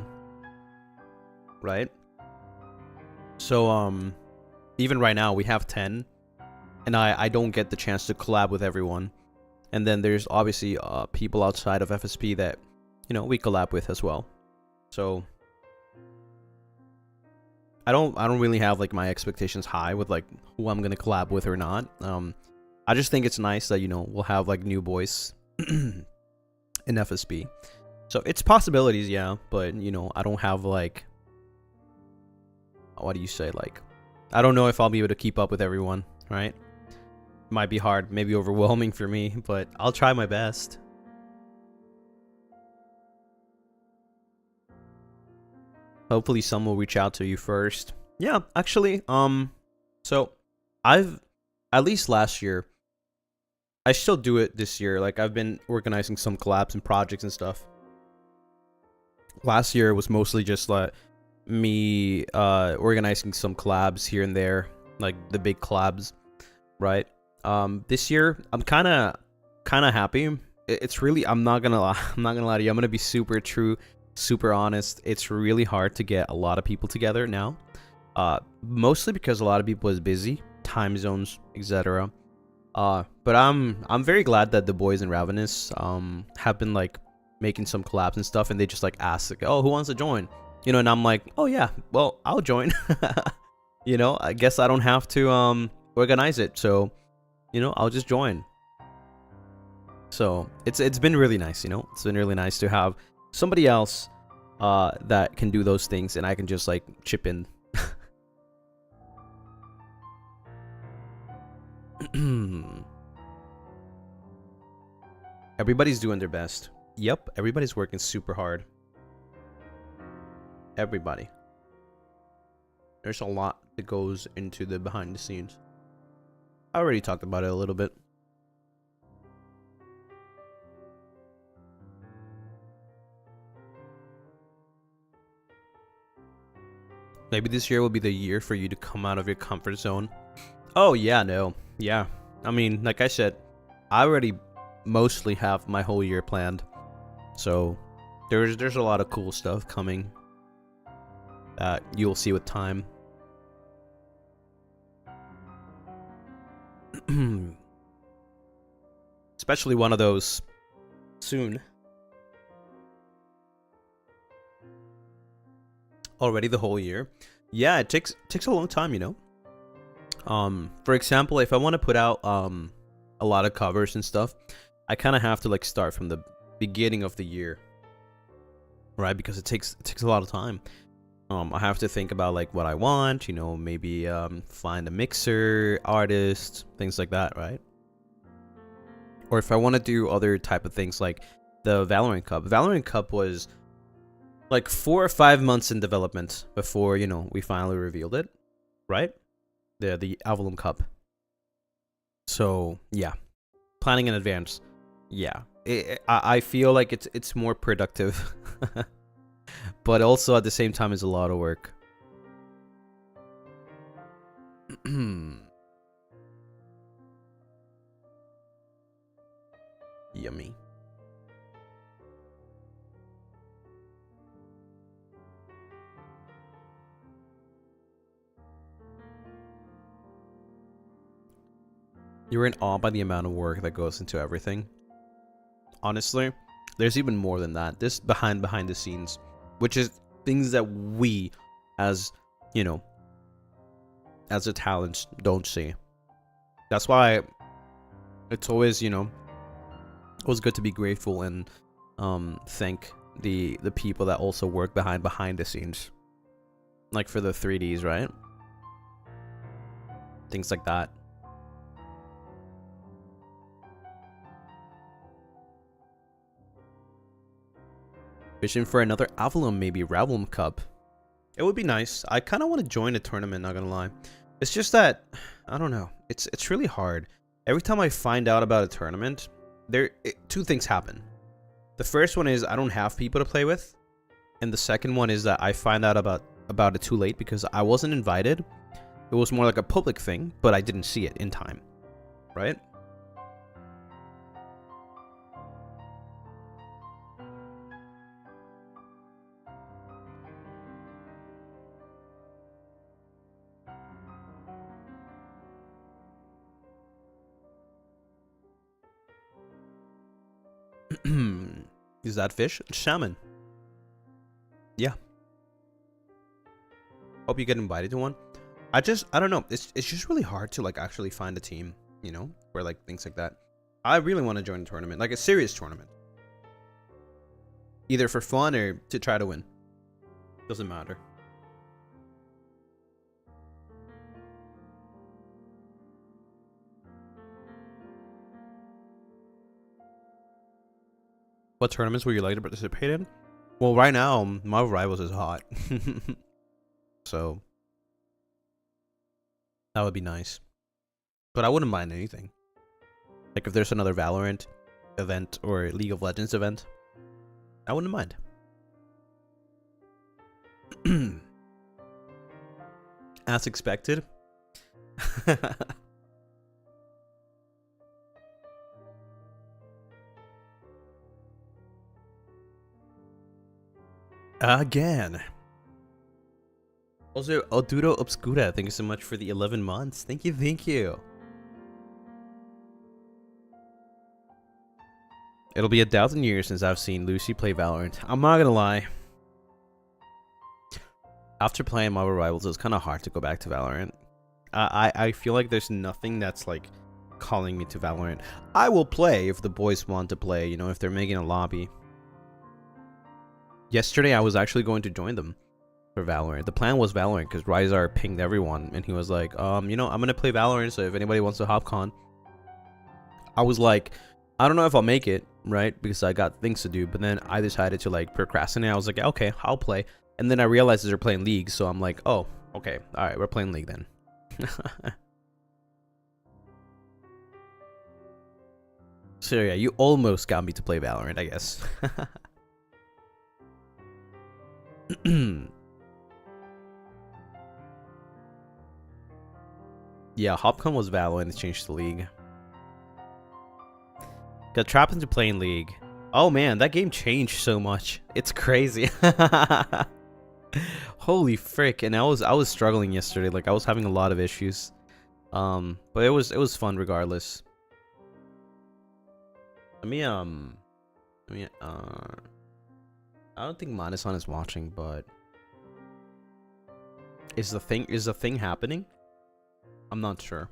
[SPEAKER 1] right? So even right now we have 10 and I don't get the chance to collab with everyone. And then there's obviously people outside of FSP that, you know, we collab with as well. So I don't really have like my expectations high with like who I'm gonna collab with or not. I just think it's nice that, you know, we'll have like new boys in FSP. So it's possibilities, yeah, but you know, I don't have like, what do you say, like, I don't know if I'll be able to keep up with everyone, right? Might be hard, maybe overwhelming for me, but I'll try my best. Hopefully some will reach out to you first. Yeah, actually, so I've, at least last year, I still do it this year. Like, I've been organizing some collabs and projects and stuff. Last year was mostly just like me organizing some collabs here and there, like the big collabs, right? This year I'm kind of happy. It's really, I'm not gonna lie to you. I'm gonna be super true, super honest. It's really hard to get a lot of people together now. Mostly because a lot of people is busy, time zones, etc. But I'm very glad that the boys in Ravenous have been like making some collabs and stuff, and they just like ask like, oh, who wants to join, you know, and I'm like, oh yeah, well, I'll join. You know, I guess I don't have to organize it, so you know, I'll just join. So it's been really nice, you know, it's been really nice to have somebody else that can do those things and I can just like chip in. Everybody's doing their best. Yep, everybody's working super hard. Everybody. There's a lot that goes into the behind the scenes. I already talked about it a little bit. Maybe this year will be the year for you to come out of your comfort zone. Oh, yeah, no. Yeah. I mean, like I said, I already mostly have my whole year planned. So there's a lot of cool stuff coming that you'll see with time. Especially one of those soon. Already the whole year. Yeah, it takes a long time, you know. For example, if I want to put out a lot of covers and stuff, I kind of have to like start from the beginning of the year, right? Because it takes a lot of time. I have to think about like what I want, you know, maybe find a mixer, artist, things like that, right? Or if I want to do other type of things like the Valorant Cup. Valorant Cup was like 4 or 5 months in development before, you know, we finally revealed it, right? The Avallum Cup. So yeah, planning in advance. Yeah, I feel like it's more productive, but also at the same time, it's a lot of work. Yummy. You're in awe by the amount of work that goes into everything. Honestly, there's even more than that. This behind the scenes, which is things that we, as you know, as a talent, don't see. That's why it's always, you know, always good to be grateful and thank the people that also work behind the scenes, like for the 3Ds, right? Things like that. Vision for another Avallum, maybe Avallum Cup. It would be nice. I kind of want to join a tournament, not gonna lie. It's just that, I don't know. It's really hard. Every time I find out about a tournament, two things happen. The first one is I don't have people to play with. And the second one is that I find out about it too late because I wasn't invited. It was more like a public thing, but I didn't see it in time. Right? Is that fish? Salmon. Yeah. Hope you get invited to one. I don't know. It's just really hard to like actually find a team, you know, or like things like that. I really want to join a tournament, like a serious tournament. Either for fun or to try to win. Doesn't matter. What tournaments would you like to participate in? Well, right now, Marvel Rivals is hot. So, that would be nice. But I wouldn't mind anything. Like if there's another Valorant event or League of Legends event, I wouldn't mind. As expected. Again. Also, Oduro Obscura, thank you so much for the 11 months. Thank you. It'll be 1,000 years since I've seen Lucy play Valorant. I'm not gonna lie. After playing Marvel Rivals, it's kind of hard to go back to Valorant. I feel like there's nothing that's like calling me to Valorant. I will play if the boys want to play, you know, if they're making a lobby. Yesterday, I was actually going to join them for Valorant. The plan was Valorant because Ryzar pinged everyone and he was like, you know, I'm going to play Valorant, so if anybody wants to hop con. I was like, I don't know if I'll make it, right? Because I got things to do, but then I decided to like procrastinate. I was like, okay, I'll play. And then I realized they're playing League, so I'm like, oh, okay, all right, we're playing League then. So yeah, you almost got me to play Valorant, I guess. Yeah, HopCon was Valorant and it changed the league. Got trapped into playing League. Oh man, that game changed so much. It's crazy. Holy frick! And I was struggling yesterday. Like I was having a lot of issues. But it was fun regardless. Let me I don't think Manasan is watching, but is the thing happening? I'm not sure.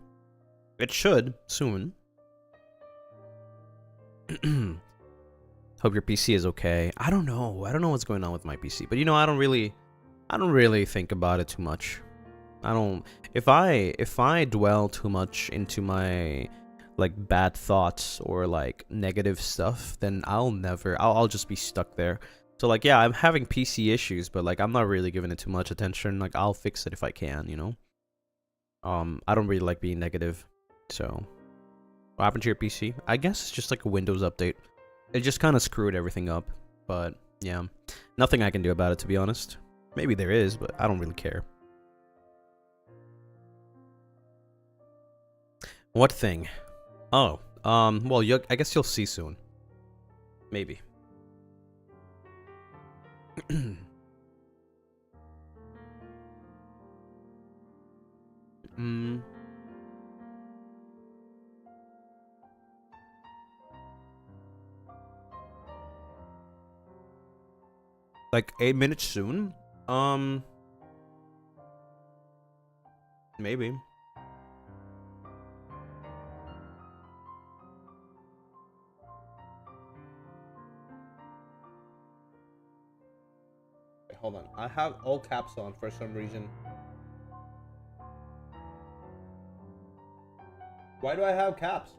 [SPEAKER 1] It should soon. Hope your PC is okay. I don't know what's going on with my PC, but you know, I don't really think about it too much. If I dwell too much into my like bad thoughts or like negative stuff, then I'll just be stuck there. So like, yeah, I'm having PC issues, but like I'm not really giving it too much attention. Like I'll fix it if I can, you know. I don't really like being negative. So what happened to your PC? I guess it's just like a Windows update. It just kind of screwed everything up. But yeah, nothing I can do about it, to be honest. Maybe there is, but I don't really care. What thing? Oh, well, I guess you'll see soon. Maybe. Like 8 minutes soon? Maybe. Wait, hold on. I have all caps on for some reason. Why do I have caps?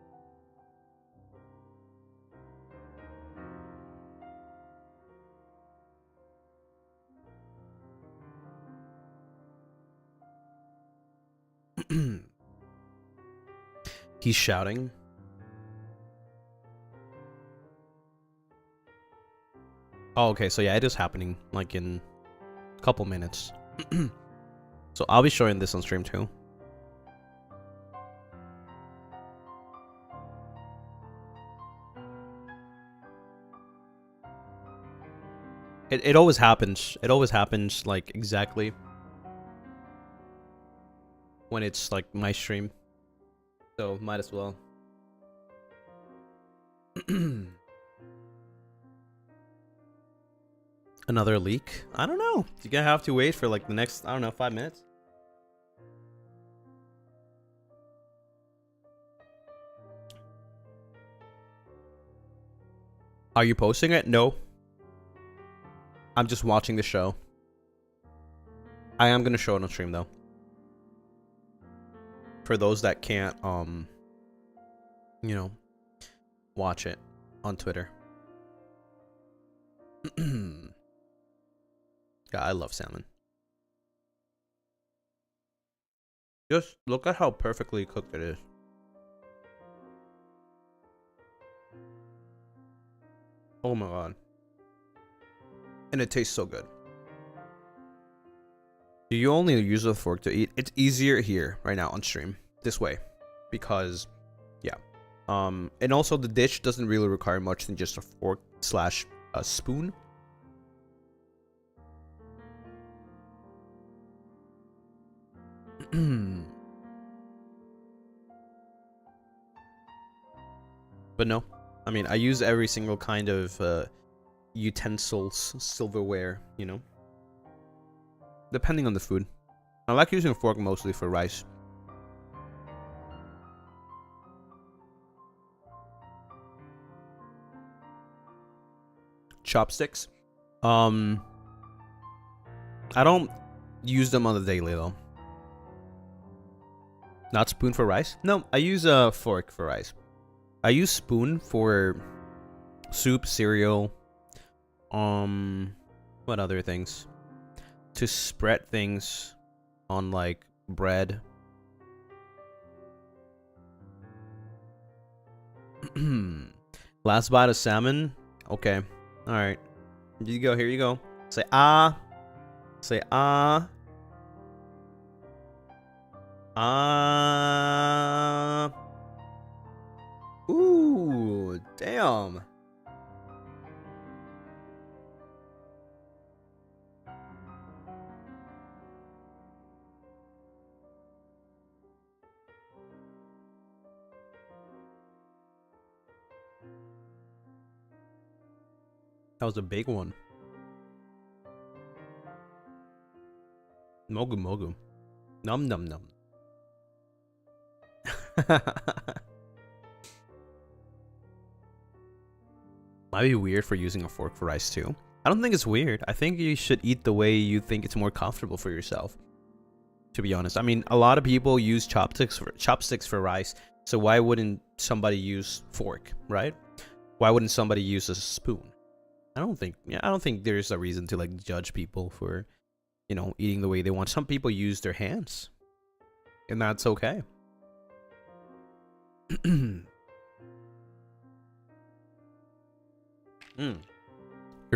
[SPEAKER 1] He's shouting. Oh, okay, so yeah, it is happening, like, in a couple minutes. So I'll be showing this on stream, too. It always happens. It always happens, like, exactly when it's, like, my stream. So, might as well. Another leak? I don't know. You're gonna have to wait for, like, the next, I don't know, 5 minutes. Are you posting it? No. I'm just watching the show. I am gonna show it on stream, though. For those that can't, you know, watch it on Twitter. Yeah, I love salmon. Just look at how perfectly cooked it is. Oh my god. And it tastes so good. Do you only use a fork to eat? It's easier here right now on stream this way because yeah. And also the dish doesn't really require much than just a fork slash a spoon. But no, I mean, I use every single kind of utensils, silverware, you know, depending on the food. I like using a fork mostly for rice. Chopsticks. I don't use them on the daily though. Not spoon for rice? No, I use a fork for rice. I use spoon for soup, cereal, what other things? To spread things on like bread. Last bite of salmon. Okay. All right. Here you go. Here you go. Say ah. Say ah. Ooh, damn. That was a big one. Mogu mogu. Num num num. Might be weird for using a fork for rice too. I don't think it's weird. I think you should eat the way you think it's more comfortable for yourself. To be honest, I mean, a lot of people use chopsticks for rice. So why wouldn't somebody use fork, right? Why wouldn't somebody use a spoon? I don't think there's a reason to like judge people for, you know, eating the way they want. Some people use their hands, and that's okay. Your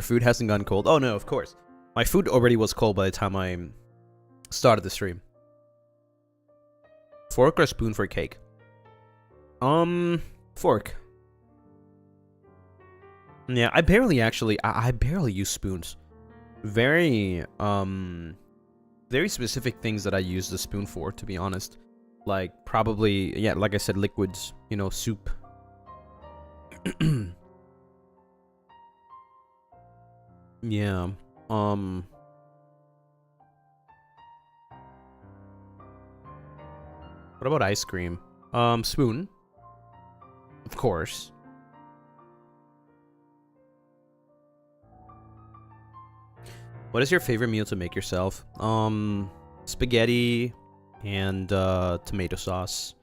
[SPEAKER 1] food hasn't gone cold? Oh no, of course. My food already was cold by the time I started the stream. Fork or spoon for cake? Fork. Yeah, I barely use spoons. Very specific things that I use the spoon for, to be honest. Like, probably, yeah, like I said, liquids, you know, soup. Yeah, what about ice cream? Spoon. Of course. What is your favorite meal to make yourself? Spaghetti and tomato sauce.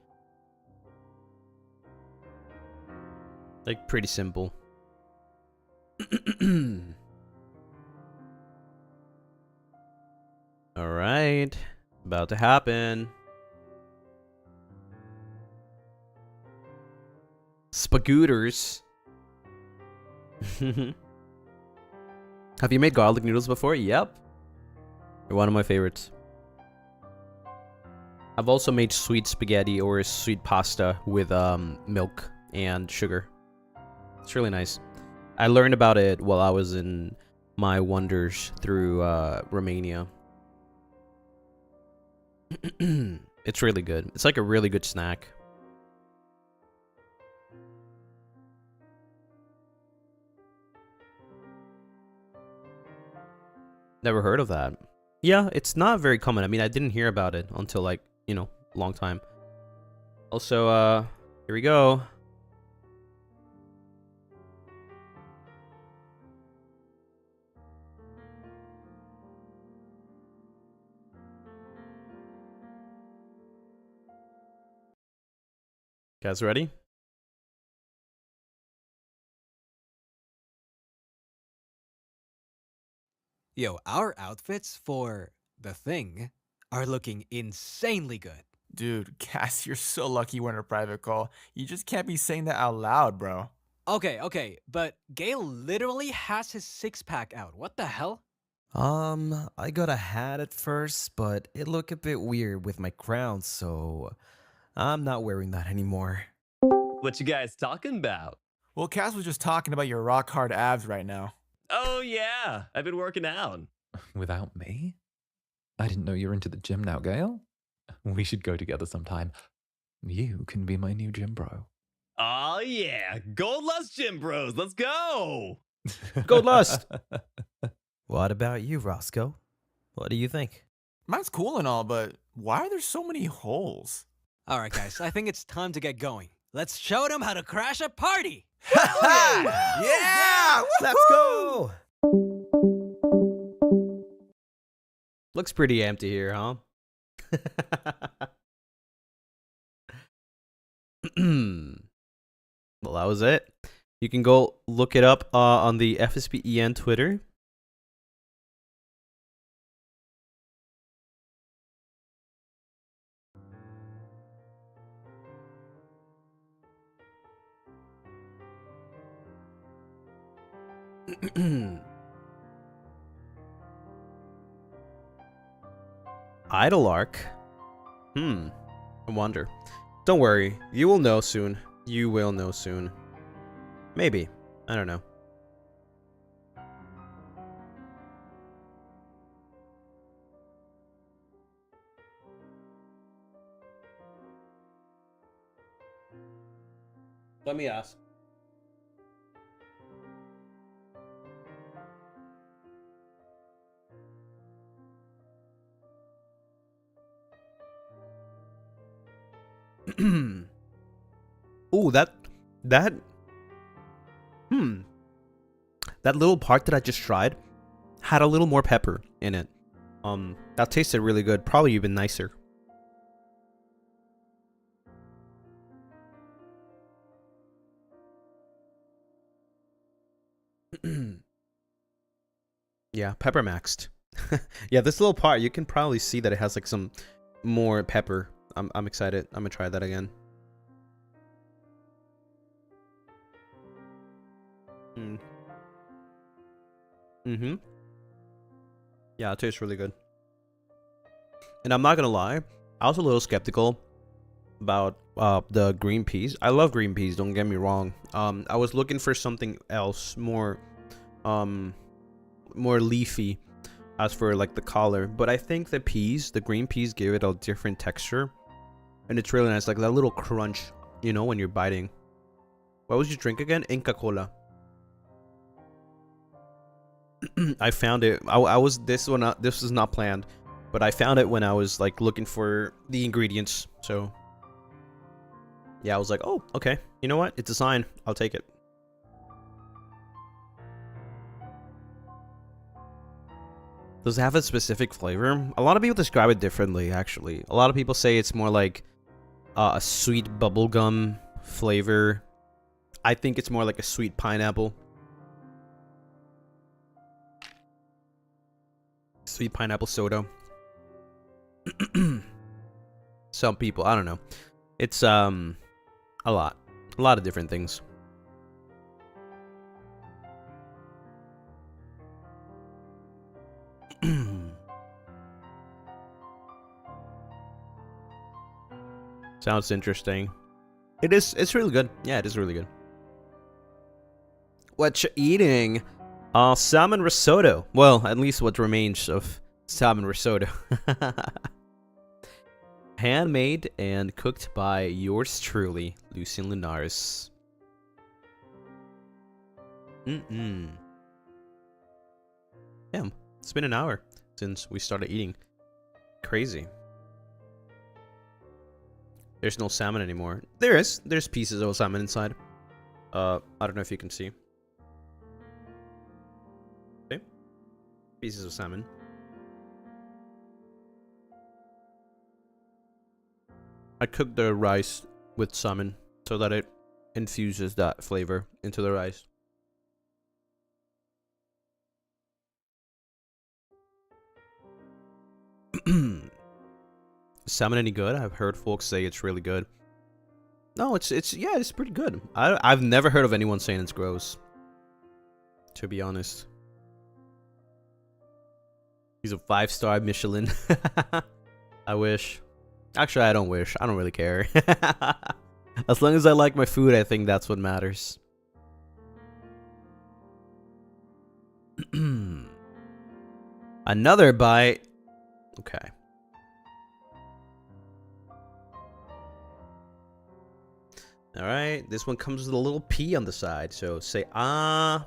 [SPEAKER 1] Like, pretty simple. All right, about to happen. Spagooters. Have you made garlic noodles before? Yep. They're one of my favorites. I've also made sweet spaghetti or sweet pasta with milk and sugar. It's really nice. I learned about it while I was in my wonders through Romania. It's really good. It's like a really good snack. Never heard of that. Yeah, it's not very common. I mean, I didn't hear about it until, like, you know, a long time. Also, here we go. Guys ready?
[SPEAKER 2] Yo, our outfits for the thing are looking insanely good.
[SPEAKER 3] Dude, Cass, you're so lucky we're in a private call. You just can't be saying that out loud, bro.
[SPEAKER 2] Okay, but Gale literally has his six-pack out. What the hell?
[SPEAKER 4] I got a hat at first, but it looked a bit weird with my crown, so I'm not wearing that anymore.
[SPEAKER 5] What you guys talking about?
[SPEAKER 3] Well, Cass was just talking about your rock hard abs right now.
[SPEAKER 5] Oh yeah, I've been working out.
[SPEAKER 6] Without me? I didn't know you were into the gym now, Gail. We should go together sometime. You can be my new gym bro.
[SPEAKER 5] Oh yeah, Gold Lust Gym Bros, let's go!
[SPEAKER 1] Gold Lust!
[SPEAKER 4] What about you, Roscoe? What do you think?
[SPEAKER 3] Mine's cool and all, but why are there so many holes?
[SPEAKER 2] All right, guys, I think it's time to get going. Let's show them how to crash a party!
[SPEAKER 3] Yeah!
[SPEAKER 4] Let's go!
[SPEAKER 1] Looks pretty empty here, huh? Well, that was it. You can go look it up on the FSPEN Twitter. Idle Arc. I wonder. Don't worry. You will know soon. You will know soon. Maybe. I don't know. Let me ask. Ooh, that that little part that I just tried had a little more pepper in it. That tasted really good, probably even nicer. Yeah, pepper maxed. Yeah, this little part, you can probably see that it has like some more pepper. I'm excited. I'm gonna try that again. Yeah, it tastes really good. And I'm not gonna lie, I was a little skeptical about the green peas. I love green peas, don't get me wrong. I was looking for something else more more leafy as for like the color, but I think the green peas give it a different texture, and it's really nice, like that little crunch, you know, when you're biting. What was your drink again? Inca Cola. I found it. I was this was not planned, but I found it when I was like looking for the ingredients. So yeah, I was like, oh, okay. You know what? It's a sign. I'll take it. Does it have a specific flavor? A lot of people describe it differently, actually. A lot of people say it's more like a sweet bubblegum flavor. I think it's more like a sweet pineapple. Sweet pineapple soda. Some people, I don't know. It's a lot of different things. Sounds interesting. It's really good. Yeah, it is really good. What you eating? Salmon risotto. Well, at least what remains of salmon risotto. Handmade and cooked by yours truly, Lucien Lunaris. Damn, it's been an hour since we started eating. Crazy. There's no salmon anymore. There's pieces of salmon inside. I don't know if you can see. Okay. Pieces of salmon. I cooked the rice with salmon so that it infuses that flavor into the rice. Salmon any good? I've heard folks say it's really good. No, it's pretty good. I've never heard of anyone saying it's gross, to be honest. He's a 5-star Michelin. I wish. Actually, I don't wish. I don't really care. As long as I like my food, I think that's what matters. Another bite. Okay. Alright, this one comes with a little P on the side. So say ah.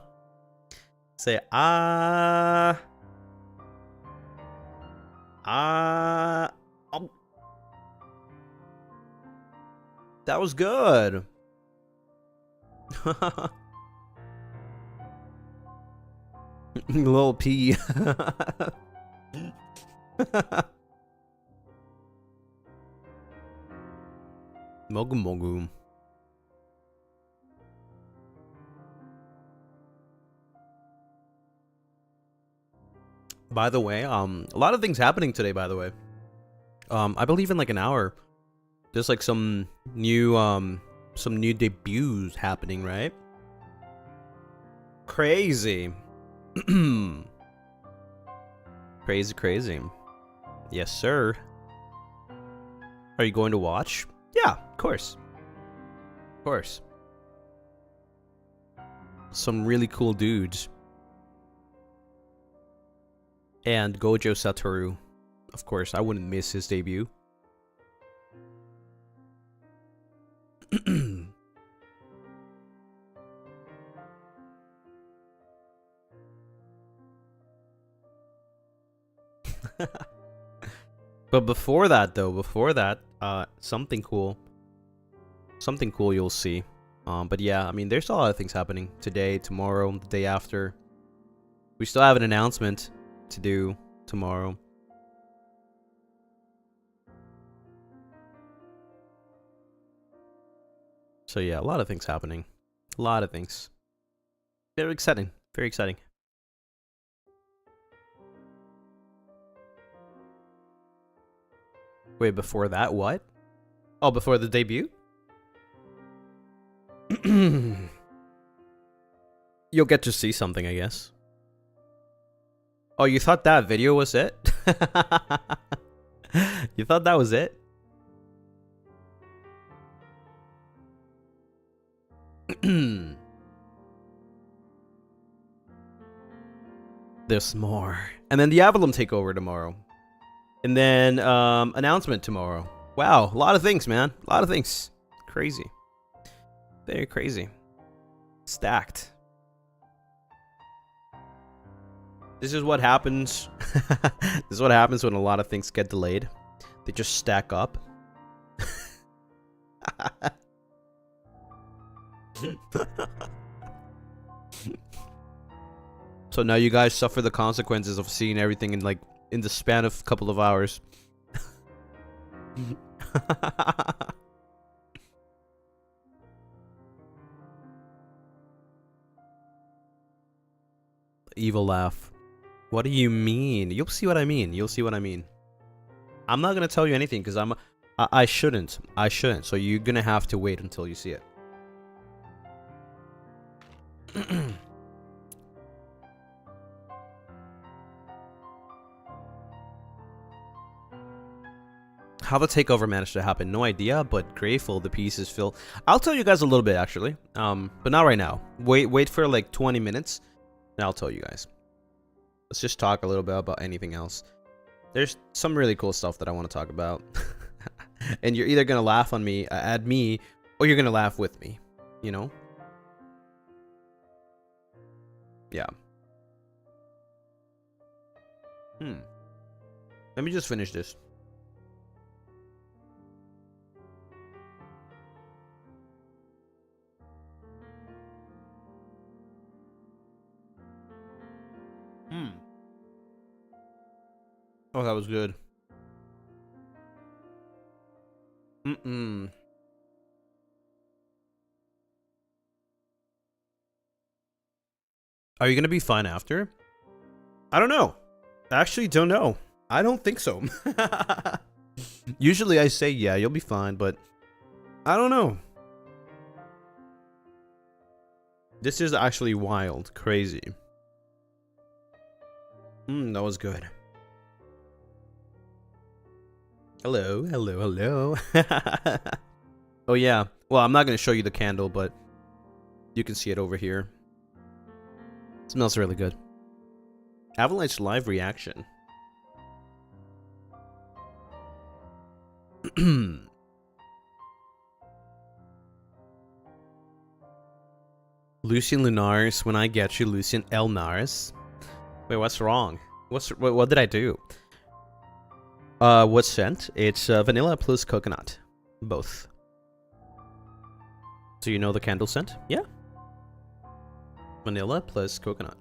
[SPEAKER 1] Say ah. Ah. Oh. That was good. Little P. Mogu mogu. By the way, a lot of things happening today, by the way. I believe in like an hour, there's like some new debuts happening, right? Crazy. Crazy. Yes, sir. Are you going to watch? Yeah, of course. Of course. Some really cool dudes. And Gojo Satoru. Of course, I wouldn't miss his debut. But before that, something cool you'll see. But yeah, I mean, there's a lot of things happening today, tomorrow, the day after. We still have an announcement to do tomorrow. So yeah, a lot of things happening. A lot of things. Very exciting. Very exciting. Wait, before that, what? Oh, before the debut? You'll get to see something, I guess. Oh, you thought that video was it? You thought that was it? There's more. And then the Avallum takeover tomorrow. And then announcement tomorrow. Wow, a lot of things, man. A lot of things. Crazy. Very crazy. Stacked. This is what happens. This is what happens when a lot of things get delayed. They just stack up. So now you guys suffer the consequences of seeing everything in the span of a couple of hours. Evil laugh. What do you mean? You'll see what I mean. You'll see what I mean. I'm not gonna tell you anything because I shouldn't. I shouldn't. So you're gonna have to wait until you see it. How the takeover managed to happen, no idea, but grateful the pieces fill. I'll tell you guys a little bit actually, but not right now. Wait for like 20 minutes, and I'll tell you guys. Let's just talk a little bit about anything else. There's some really cool stuff that I want to talk about, and you're either gonna laugh on me, at me, or you're gonna laugh with me. You know? Yeah. Let me just finish this. Oh, that was good. Are you gonna be fine after? I don't know. I actually don't know. I don't think so. Usually I say, yeah, you'll be fine, but I don't know. This is actually wild, crazy. That was good. Hello, hello, hello. Oh yeah. Well, I'm not gonna show you the candle, but you can see it over here. It smells really good. Avalanche live reaction. Lucien Lunaris, when I get you, Lucien Elnaris. Wait, what's wrong? What did I do? What scent? It's vanilla plus coconut. Both. Do you know the candle scent? Yeah. Vanilla plus coconut.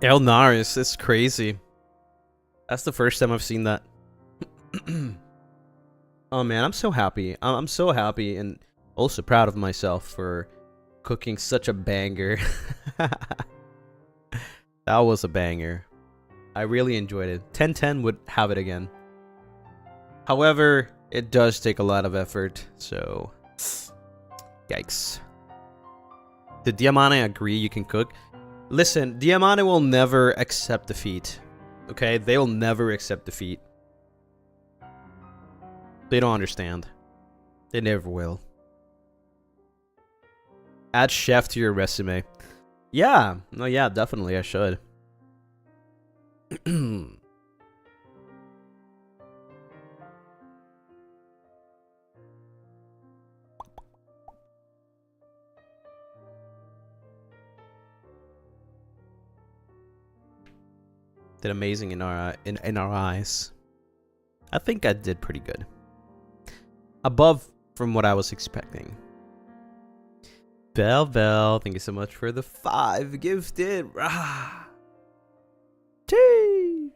[SPEAKER 1] Elnaris, it's crazy. That's the first time I've seen that. Oh man, I'm so happy. I'm so happy and also proud of myself for cooking such a banger. That was a banger. I really enjoyed it. 1010 would have it again. However, it does take a lot of effort, so yikes. Did Diamante agree you can cook? Listen, Diamante will never accept defeat. Okay, they'll never accept defeat. They don't understand. They never will. Add chef to your resume. Yeah, no, yeah, definitely, I should. Did amazing in our eyes. I think I did pretty good. Above from what I was expecting. Bell, thank you so much for the 5 gifted. Rah. Teesh.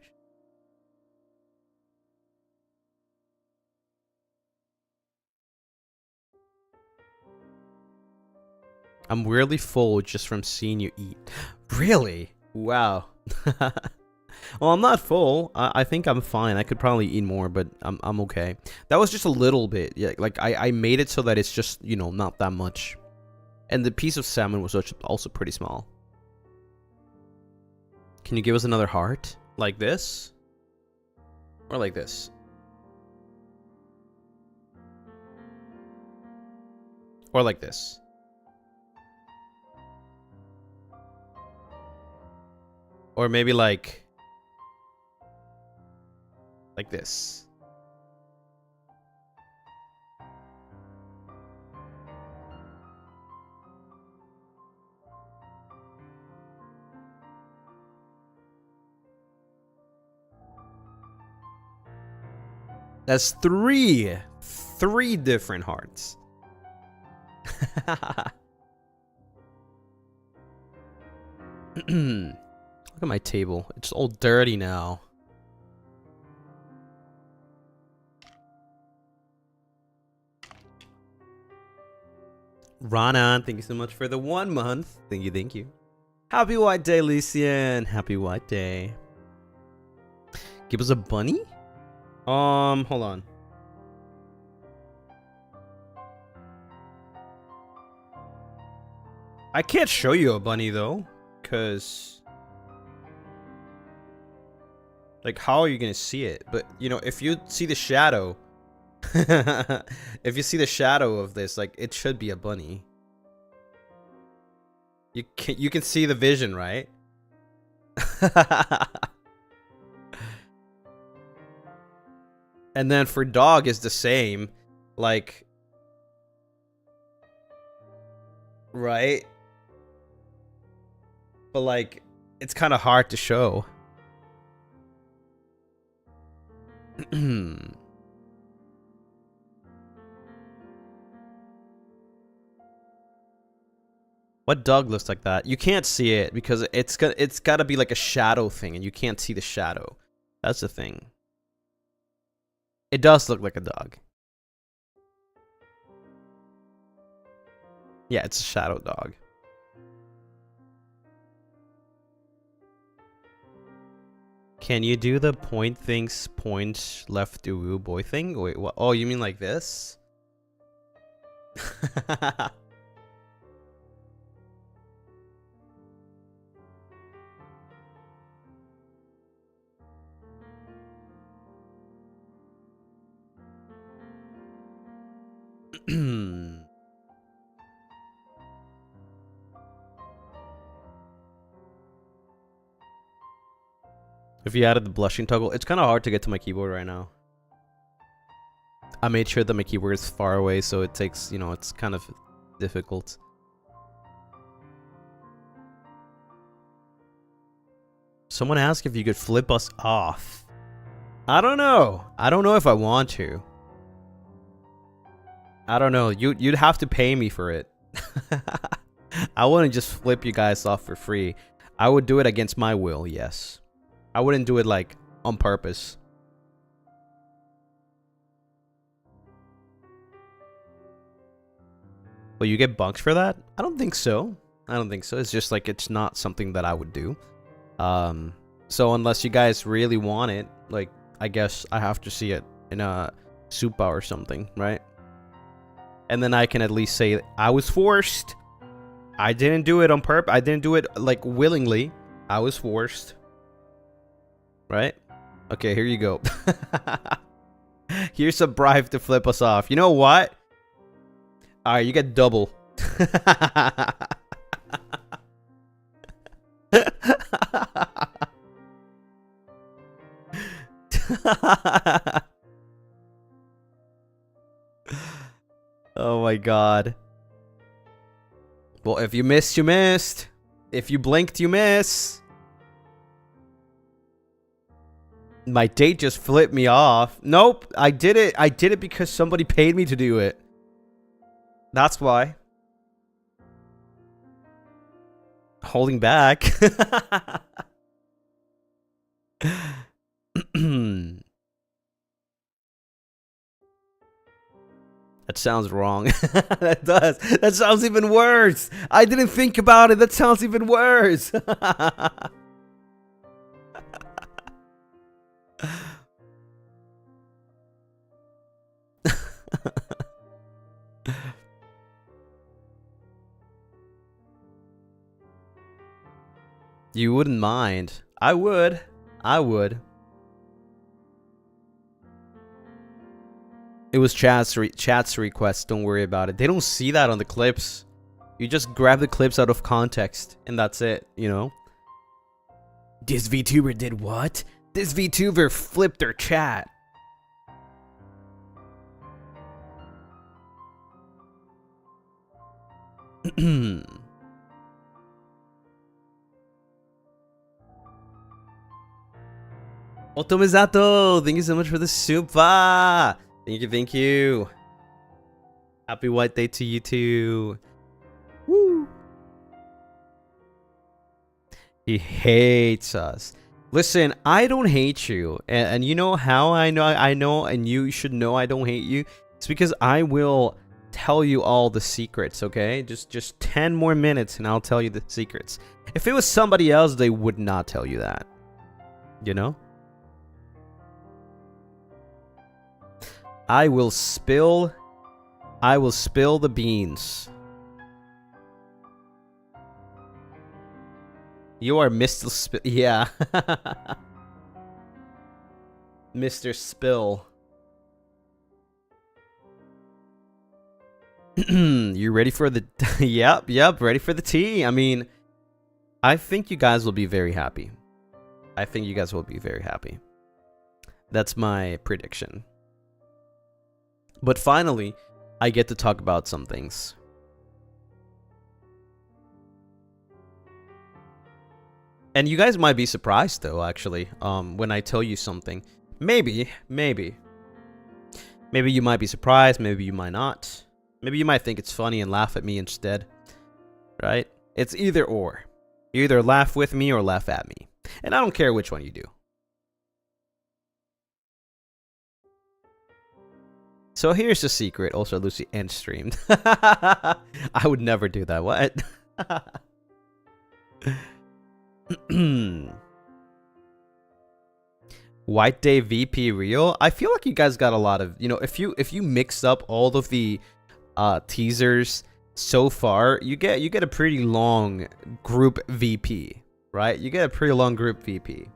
[SPEAKER 1] I'm weirdly full just from seeing you eat. Really? Wow. Well, I'm not full. I think I'm fine. I could probably eat more, but I'm okay. That was just a little bit. Yeah, like I made it so that it's just, you know, not that much. And the piece of salmon was also pretty small. Can you give us another heart? Like this? Or like this? Or like this? Or maybe like this. That's three different hearts. Look at my table. It's all dirty now. Rana, thank you so much for the 1 month. Thank you, thank you. Happy White Day, Lucien. Happy White Day. Give us a bunny? Hold on. I can't show you a bunny though, cause like how are you gonna see it? But you know, if you see the shadow, if you see the shadow of this, like it should be a bunny. You can see the vision, right? And then for dog is the same, like, right? But like, it's kind of hard to show. What dog looks like that? You can't see it because it's got to be like a shadow thing, and you can't see the shadow. That's the thing. It does look like a dog. Yeah, it's a shadow dog. Can you do the point things point left to woo boy thing? Wait, what? Oh, you mean like this? If you added the blushing toggle, it's kind of hard to get to my keyboard right now. I made sure that my keyboard is far away, so it takes, you know, it's kind of difficult. Someone asked if you could flip us off. I don't know. I don't know if I want to. I don't know. You'd have to pay me for it. I wouldn't just flip you guys off for free. I would do it against my will, yes. I wouldn't do it like on purpose. Will you get bugs for that? I don't think so. I don't think so. It's just like it's not something that I would do. So unless you guys really want it, like I guess I have to see it in a Supa or something, right? And then I can at least say I was forced. I didn't do it on purpose. I didn't do it like willingly. I was forced. right? Okay, here you go. Here's a bribe to flip us off. You know what? All right, you get double. Oh my god. Well, if you missed, you missed. If you blinked, you miss. My date just flipped me off. Nope, I did it. I did it because somebody paid me to do it. That's why. Holding back. That sounds wrong. That does. That sounds even worse. I didn't think about it. That sounds even worse. You wouldn't mind. I would. I would. It was chat's request. Don't worry about it. They don't see that on the clips. You just grab the clips out of context, and that's it, you know? This VTuber did what? This VTuber flipped their chat. Otomizato, thank you so much for the super. Thank you, thank you. Happy White Day to you too. Woo. He hates us. Listen, I don't hate you. And you know how I know, and you should know I don't hate you. It's because I will tell you all the secrets, okay? Just 10 more minutes and I'll tell you the secrets. If it was somebody else, they would not tell you that. You know? I will spill the beans. You are Mr. Spill. Yeah. Mr. Spill. You ready for the... Yep, ready for the tea. I mean, I think you guys will be very happy. I think you guys will be very happy. That's my prediction. But finally, I get to talk about some things. And you guys might be surprised though, actually, when I tell you something. Maybe you might be surprised, maybe you might not. Maybe you might think it's funny and laugh at me instead. Right? It's either or. You either laugh with me or laugh at me. And I don't care which one you do. So here's the secret. Also, Lucien streamed. I would never do that. What? White Day VP real? I feel like you guys got a lot of, you know, if you mix up all of the teasers so far, you get a pretty long group VP, right? You get a pretty long group VP.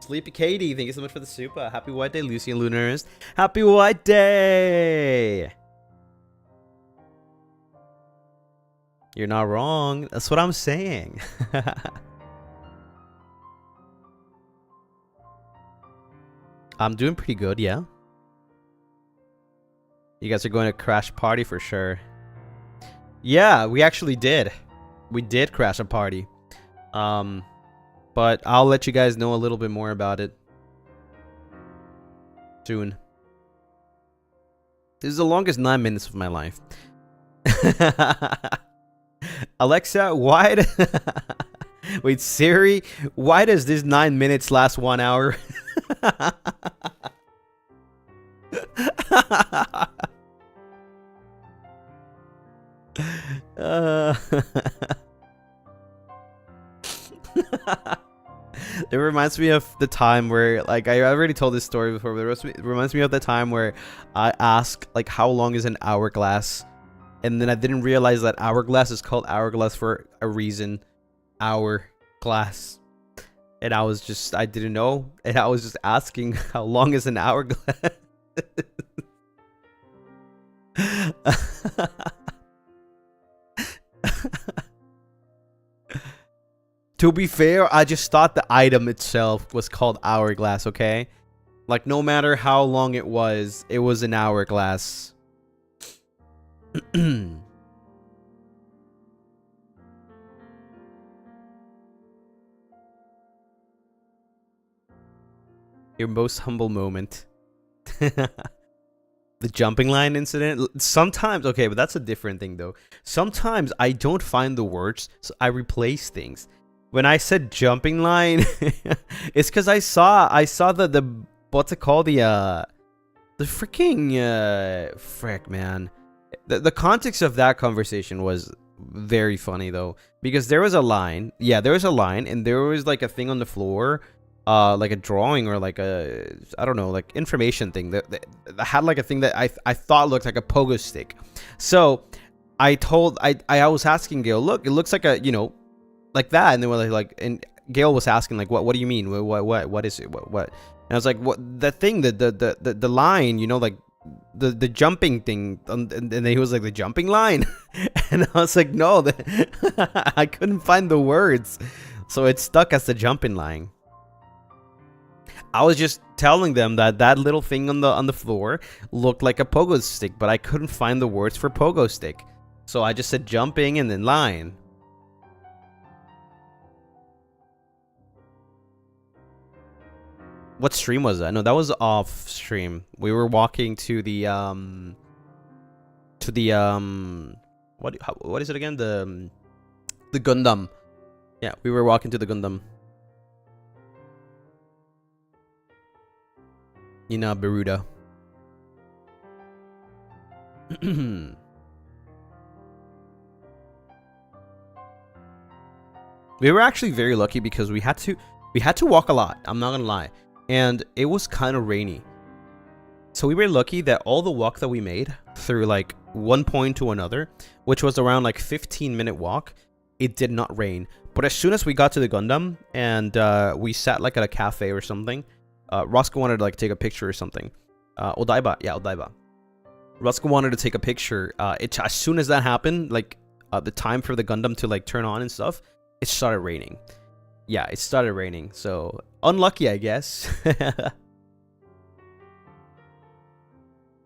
[SPEAKER 1] Sleepy Katie, thank you so much for the super. Happy White Day, Lucien Lunaris. Happy White Day! You're not wrong. That's what I'm saying. I'm doing pretty good, yeah. You guys are going to crash party for sure. Yeah, we actually did. We did crash a party. But I'll let you guys know a little bit more about it soon. This is the longest 9 minutes of my life. Alexa, why... Wait, Siri, why does this 9 minutes last 1 hour? It reminds me of the time where, like, I already told this story before, but it reminds me of the time where I asked, like, how long is an hourglass? And then I didn't realize that hourglass is called hourglass for a reason. Hourglass. And I didn't know. And I was just asking, how long is an hourglass? To be fair, I just thought the item itself was called hourglass, okay? Like, no matter how long it was an hourglass. Your most humble moment. The jumping line incident. Sometimes, okay, but that's a different thing though. Sometimes I don't find the words, so I replace things. When I said jumping line, it's because I saw the what's it called, the freaking frick, man. The context of that conversation was very funny though, because there was a line. Yeah, there was a line, and there was like a thing on the floor, like a drawing or like a, I don't know, like information thing that had like a thing that I thought looked like a pogo stick. So I was asking Gail, look, it looks like a, you know, like that, and they were like, and Gail was asking like, what do you mean? What is it? What? And I was like, what, the thing, the line, you know, like the jumping thing, and then he was like, the jumping line, and I was like, no, I couldn't find the words, so it stuck as the jumping line. I was just telling them that little thing on the floor looked like a pogo stick, but I couldn't find the words for pogo stick, so I just said jumping and then line. What stream was that? No, that was off stream. We were walking to the what is it again? The Gundam. Yeah, we were walking to the Gundam. In Beruda. We were actually very lucky because we had to walk a lot. I'm not gonna lie. And it was kind of rainy. So we were lucky that all the walk that we made through like one point to another, which was around like 15-minute walk, it did not rain. But as soon as we got to the Gundam and we sat like at a cafe or something, Roscoe wanted to like take a picture or something. Odaiba, yeah, Odaiba. Roscoe wanted to take a picture. As soon as that happened, like the time for the Gundam to like turn on and stuff, it started raining. Yeah, it started raining, so unlucky, I guess. The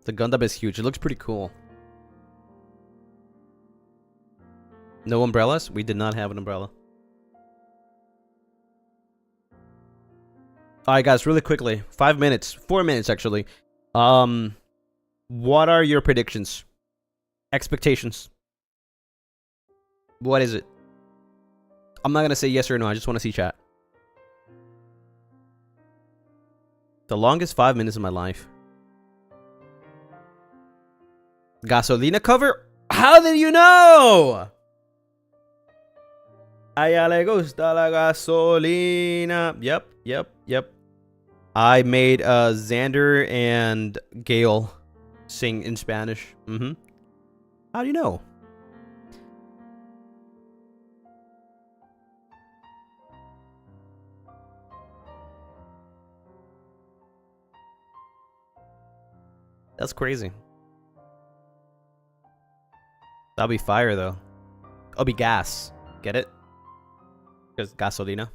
[SPEAKER 1] Gundam is huge. It looks pretty cool. No umbrellas? We did not have an umbrella. Alright, guys, really quickly. 5 minutes. 4 minutes, actually. What are your predictions? Expectations? What is it? I'm not gonna say yes or no. I just want to see chat. The longest 5 minutes of my life. Gasolina cover? How did you know? A ella le gusta la gasolina. Yep. I made Xander and Gail sing in Spanish. How do you know? That's crazy. That'll be fire, though. It'll be gas. Get it? Because gasolina.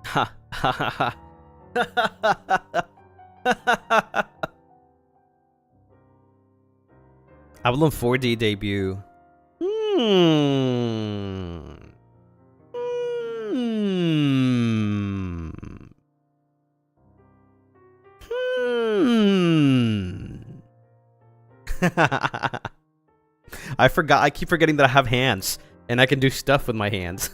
[SPEAKER 1] Ha ha ha ha. Avallum 4D debut. I forgot. I keep forgetting that I have hands and I can do stuff with my hands.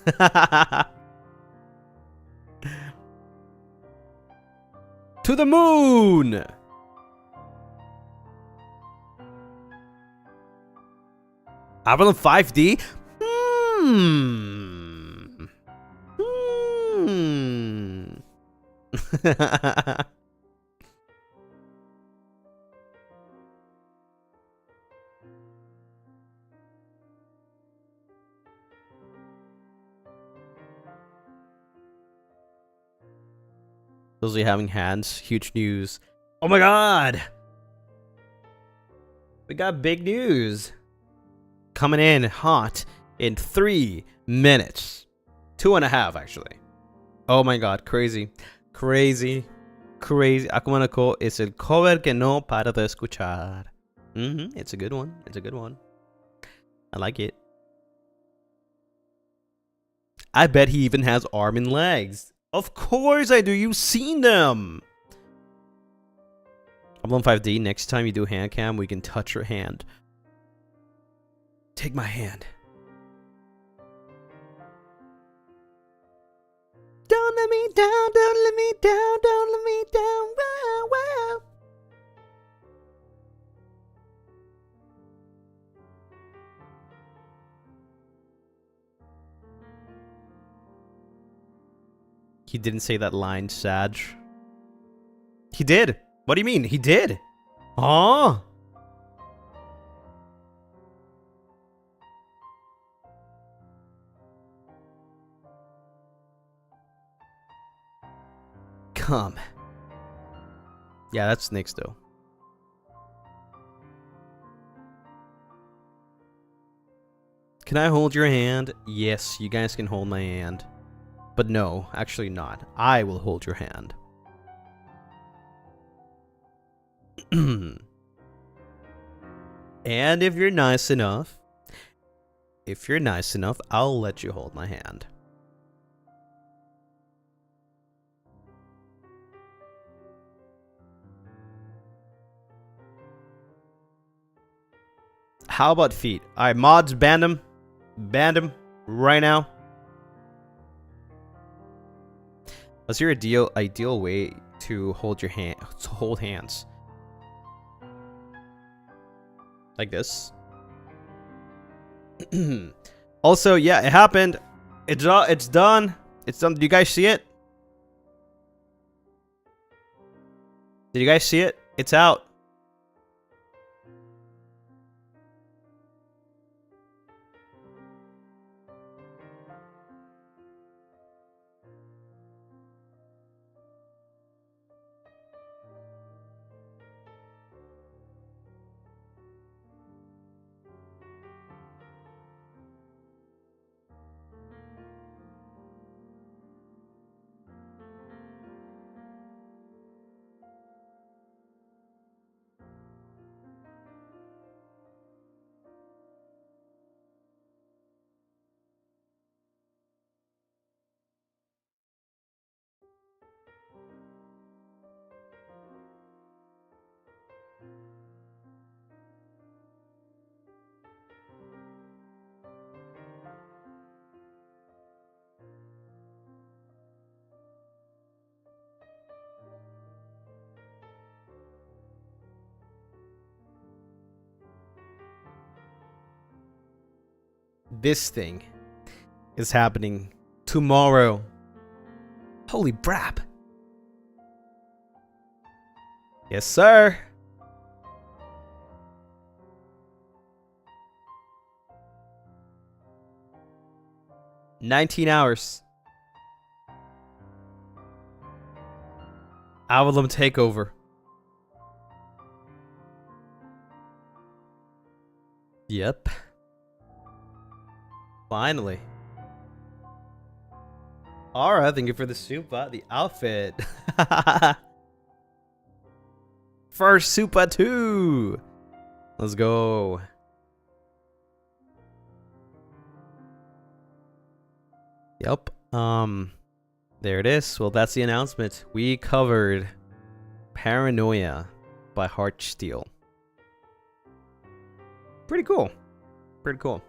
[SPEAKER 1] To the moon. Avallum 5D. Those are having hands. Huge news. Oh my god! We got big news. Coming in hot in 3 minutes. 2.5 actually. Oh my god, crazy. Crazy. Crazy. Akumanako es el cover que no para de escuchar. It's a good one. It's a good one. I like it. I bet he even has arm and legs. Of course I do. You've seen them. Avallum 5D, next time you do HANDCAM, we can touch your hand. Take my hand. Don't let me down, don't let me down, don't let me down. Wow, wow. He didn't say that line, Sag. He did. What do you mean? He did. Oh. Come. Yeah, that's Nyx though. Can I hold your hand? Yes, you guys can hold my hand. But no, actually not. I will hold your hand. And if you're nice enough, I'll let you hold my hand. How about feet? Alright, mods, ban them. Ban them right now. What's your ideal way to hold your hand? To hold hands? Like this. Also, yeah, it happened. It's done. It's done. Do you guys see it? Did you guys see it? It's out. This thing is happening tomorrow. Holy brap. Yes, sir. $19. Avallum takeover. Yep. Finally. Alright, thank you for the super, the outfit. First super 2. Let's go. Yep. There it is. Well, that's the announcement. We covered Paranoia by Heartsteel. Pretty cool. Pretty cool.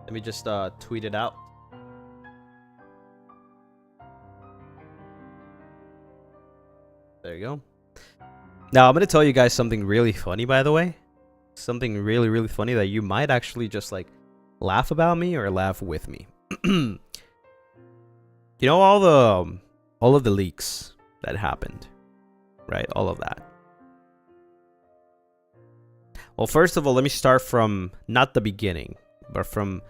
[SPEAKER 1] Let me just tweet it out. There you go. Now, I'm going to tell you guys something really funny, by the way. something really, really funny that you might actually just like laugh about me or laugh with me. You know, all of the leaks that happened, right? All of that. Well, first of all, let me start from not the beginning, but from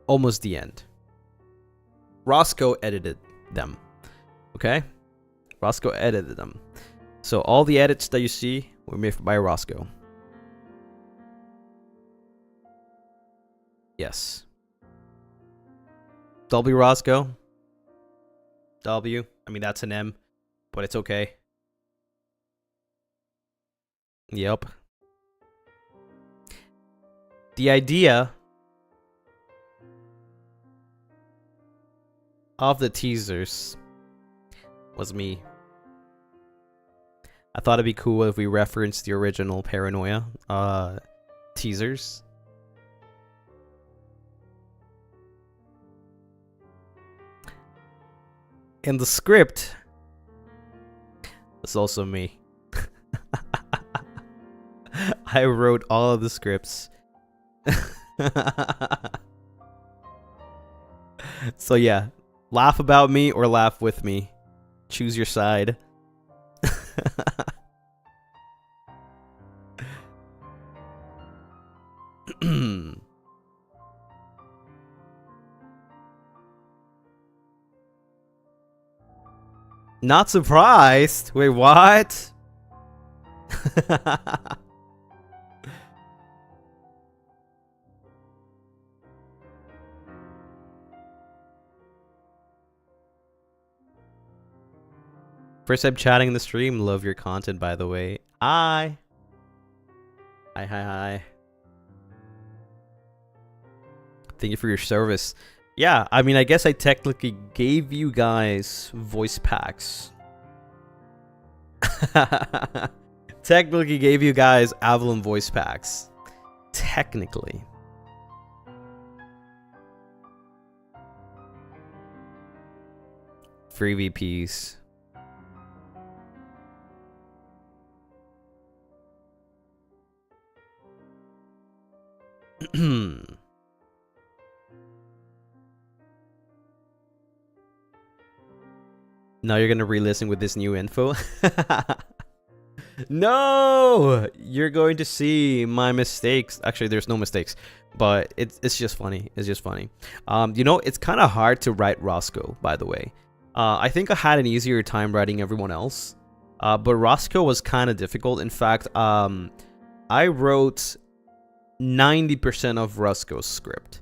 [SPEAKER 1] almost the end. Roscoe edited them. Okay? Roscoe edited them. So all the edits that you see were made by Roscoe. Yes. W Roscoe. W. I mean, that's an M, but it's okay. Yep. The idea of the teasers was me. I thought it'd be cool if we referenced the original Paranoia teasers. And the script was also me. I wrote all of the scripts. So yeah, laugh about me or laugh with me. Choose your side. Not surprised. Wait, what? First time chatting in the stream. Love your content, by the way. Hi. Hi. Thank you for your service. Yeah, I mean, I guess I technically gave you guys voice packs. Technically gave you guys Avallum voice packs. Technically. Free VPs. Now you're gonna re-listen with this new info. No, you're going to see my mistakes. Actually, there's no mistakes, but it's just funny. It's just funny. You know, it's kind of hard to write Roscoe, by the way. I think I had an easier time writing everyone else, but Roscoe was kind of difficult. In fact, I wrote 90% of Roscoe's script.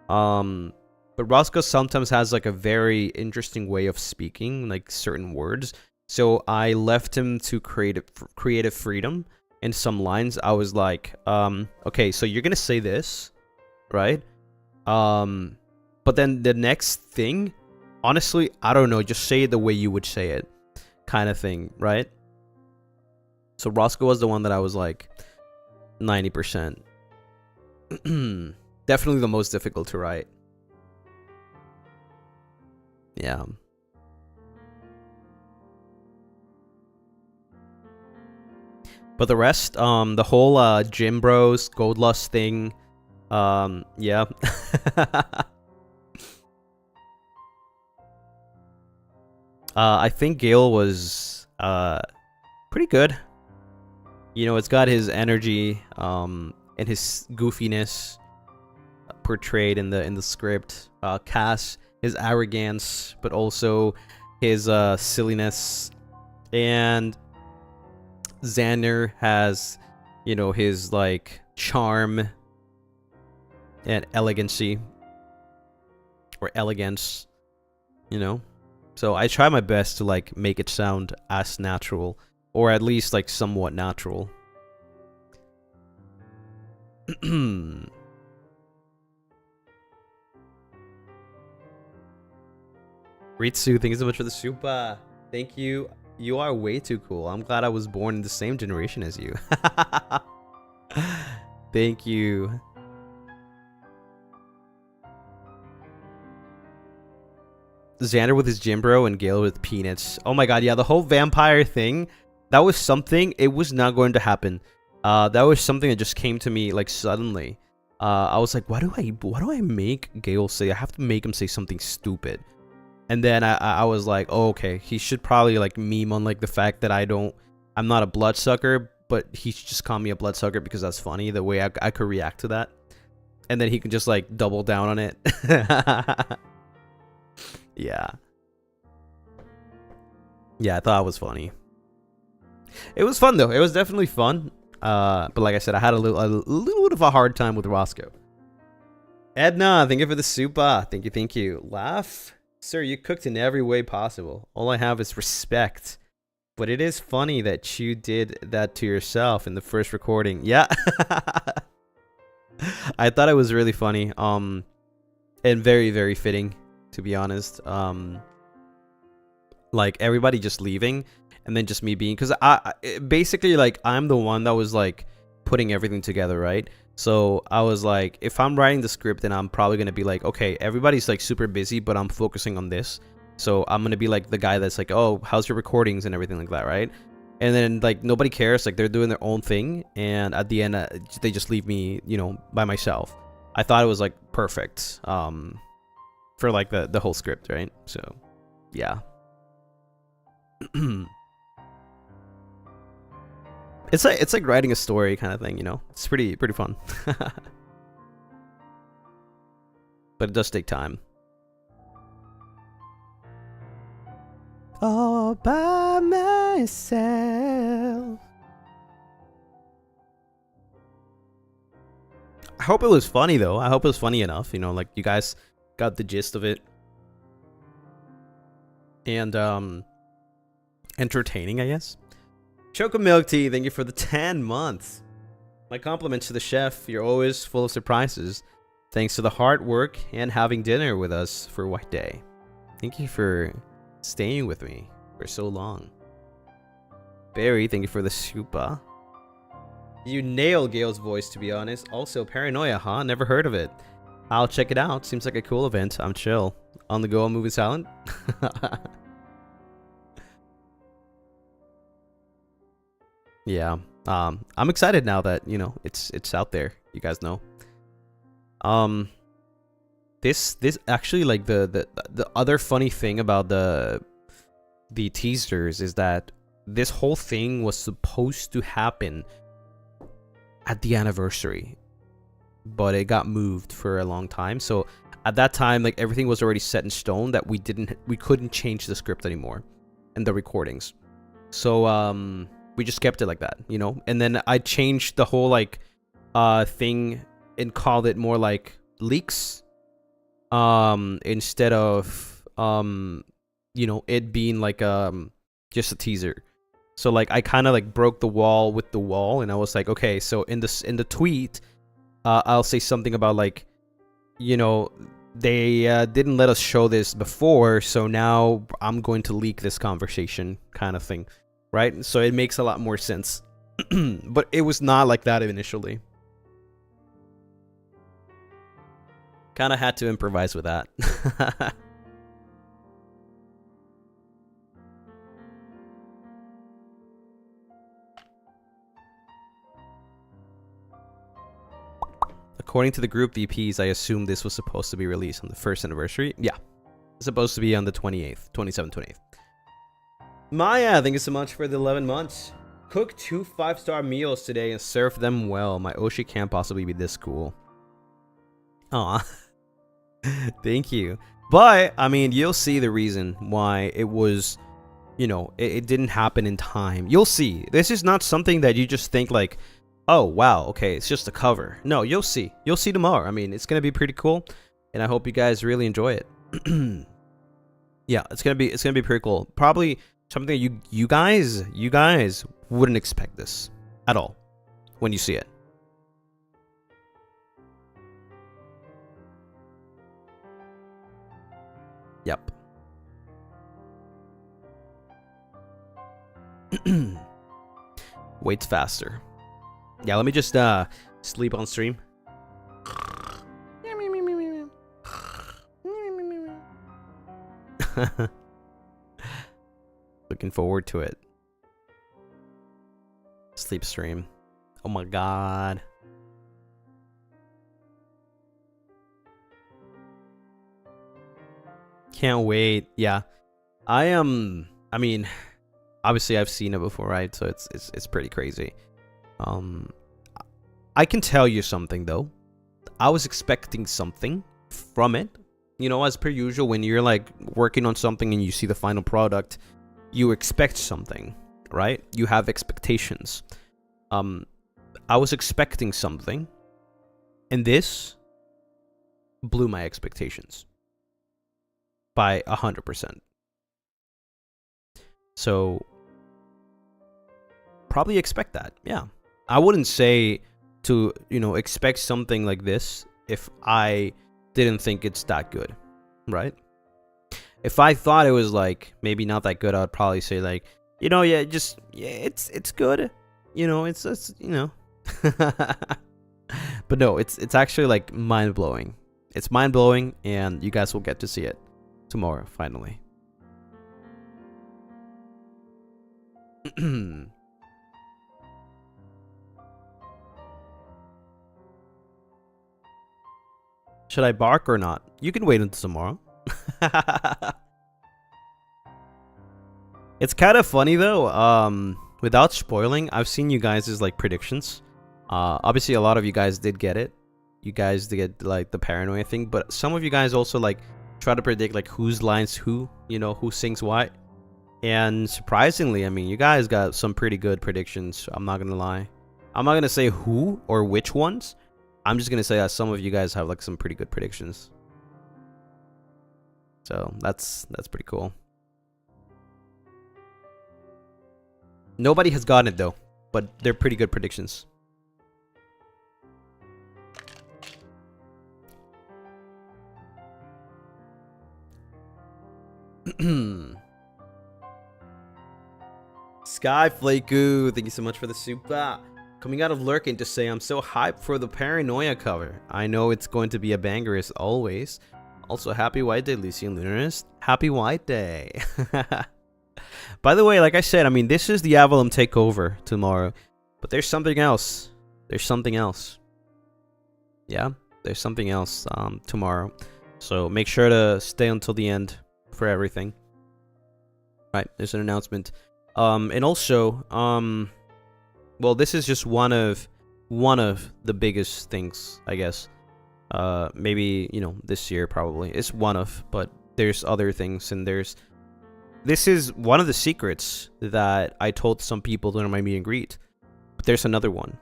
[SPEAKER 1] But Roscoe sometimes has like a very interesting way of speaking, like certain words. So I left him to creative freedom in some lines. I was like, okay, so you're gonna say this, right? But then the next thing, honestly, I don't know, just say it the way you would say it, kind of thing, right? So Roscoe was the one that I was like 90%. Definitely the most difficult to write. Yeah. But the rest, the whole Gym Bros, Gold Lust thing, yeah. I think Gale was pretty good. You know, it's got his energy and his goofiness portrayed in the script. Cass, his arrogance, but also his silliness, and Xander has, you know, his like charm and elegancy or elegance, you know. So I try my best to like make it sound as natural, or at least like somewhat natural. Ritsu, thank you so much for the super. Thank you. You are way too cool. I'm glad I was born in the same generation as you. Thank you. Xander with his gym bro and Gale with peanuts. Oh my god, yeah, the whole vampire thing, that was something, it was not going to happen. That was something that just came to me like suddenly. I was like, why do I make Gale say? I have to make him say something stupid. And then I was like, oh, okay, he should probably like meme on like the fact that I'm not a bloodsucker, but he should just call me a bloodsucker because that's funny, the way I could react to that. And then he can just like double down on it. Yeah. Yeah, I thought it was funny. It was fun though. It was definitely fun. But like I said, I had a little bit of a hard time with Roscoe. Edna, thank you for the super. Thank you. Laugh. Sir, you cooked in every way possible. All I have is respect. But it is funny that you did that to yourself in the first recording. Yeah. I thought it was really funny. And very, very fitting, to be honest. Like everybody just leaving and then just me being, because I basically like I'm the one that was like putting everything together, right? So I was like, if I'm writing the script, then I'm probably gonna be like, okay, everybody's like super busy, but I'm focusing on this. So I'm gonna be like the guy that's like, oh, how's your recordings and everything like that, right? And then like nobody cares, like they're doing their own thing, and at the end they just leave me, you know, by myself. I thought it was like perfect for like the whole script, right? So yeah. It's like writing a story kind of thing, you know. It's pretty fun. But it does take time. All by myself. I hope it was funny though. I hope it was funny enough, you know, like you guys got the gist of it. And entertaining, I guess. Choco Milk Tea, thank you for the 10 months. My compliments to the chef. You're always full of surprises. Thanks to the hard work and having dinner with us for White Day. Thank you for staying with me for so long. Barry, thank you for the super. You nailed Gale's voice, to be honest. Also, Paranoia, huh? Never heard of it. I'll check it out. Seems like a cool event. I'm chill. On the go, I'm moving silent. Yeah. I'm excited now that, you know, it's out there. You guys know. This actually, like the other funny thing about the teasers is that this whole thing was supposed to happen at the anniversary, but it got moved for a long time. So at that time, like everything was already set in stone that we couldn't change the script anymore and the recordings. So we just kept it like that, you know. And then I changed the whole like thing and called it more like leaks instead of you know, it being like just a teaser. So like I kind of like broke the wall with the wall, and I was like, okay, so in the tweet I'll say something about like, you know, they didn't let us show this before, so now I'm going to leak this conversation kind of thing, right? So it makes a lot more sense. But it was not like that initially. Kind of had to improvise with that. According to the group VPs, I assume this was supposed to be released on the first anniversary. Yeah. It's supposed to be on the 27th, 28th. Maya, thank you so much for the 11 months. Cook 2 5-star meals today and serve them well. My Oshi can't possibly be this cool. Aw. Thank you. But, I mean, you'll see the reason why it was, you know, it didn't happen in time. You'll see. This is not something that you just think like, oh, wow, okay, it's just a cover. No, you'll see. You'll see tomorrow. I mean, it's going to be pretty cool, and I hope you guys really enjoy it. Yeah, it's going to be pretty cool. Probably something that you guys wouldn't expect this at all when you see it. Yep. Waits faster. Yeah, let me just sleep on stream. Looking forward to it. Sleep stream. Oh my god. Can't wait. Yeah. I mean, obviously I've seen it before, right? So it's pretty crazy. I can tell you something though. I was expecting something from it. You know, as per usual, when you're like working on something and you see the final product, you expect something, right? You have expectations. I was expecting something, and this blew my expectations by 100%. So probably expect that. Yeah. I wouldn't say to, you know, expect something like this if I didn't think it's that good, right? If I thought it was like maybe not that good, I'd probably say like, you know, yeah, just yeah, it's good. You know, it's you know. But no, it's actually like mind-blowing. It's mind-blowing, and you guys will get to see it tomorrow finally. Should I bark or not? You can wait until tomorrow. It's kind of funny though. Without spoiling, I've seen you guys' like predictions. Obviously a lot of you guys did get it. You guys did get like the Paranoia thing, but some of you guys also like try to predict like whose lines who, you know, who sings what. And surprisingly, I mean, you guys got some pretty good predictions. I'm not gonna lie. I'm not gonna say who or which ones. I'm just gonna say that some of you guys have like some pretty good predictions. So that's pretty cool. Nobody has gotten it though, but they're pretty good predictions. Sky Flaku, thank you so much for the super. Coming out of lurking to say I'm so hyped for the Paranoia cover. I know it's going to be a banger as always. Also, happy White Day, Lucien Lunaris. Happy White Day. By the way, like I said, I mean, this is the Avallum takeover tomorrow. But there's something else. There's something else. Yeah, there's something else tomorrow. So make sure to stay until the end for everything. Right, there's an announcement. And also, well, this is just one of the biggest things, I guess. Maybe, you know, this year probably. It's one of, but there's other things, and this is one of the secrets that I told some people during my meet and greet. But there's another one.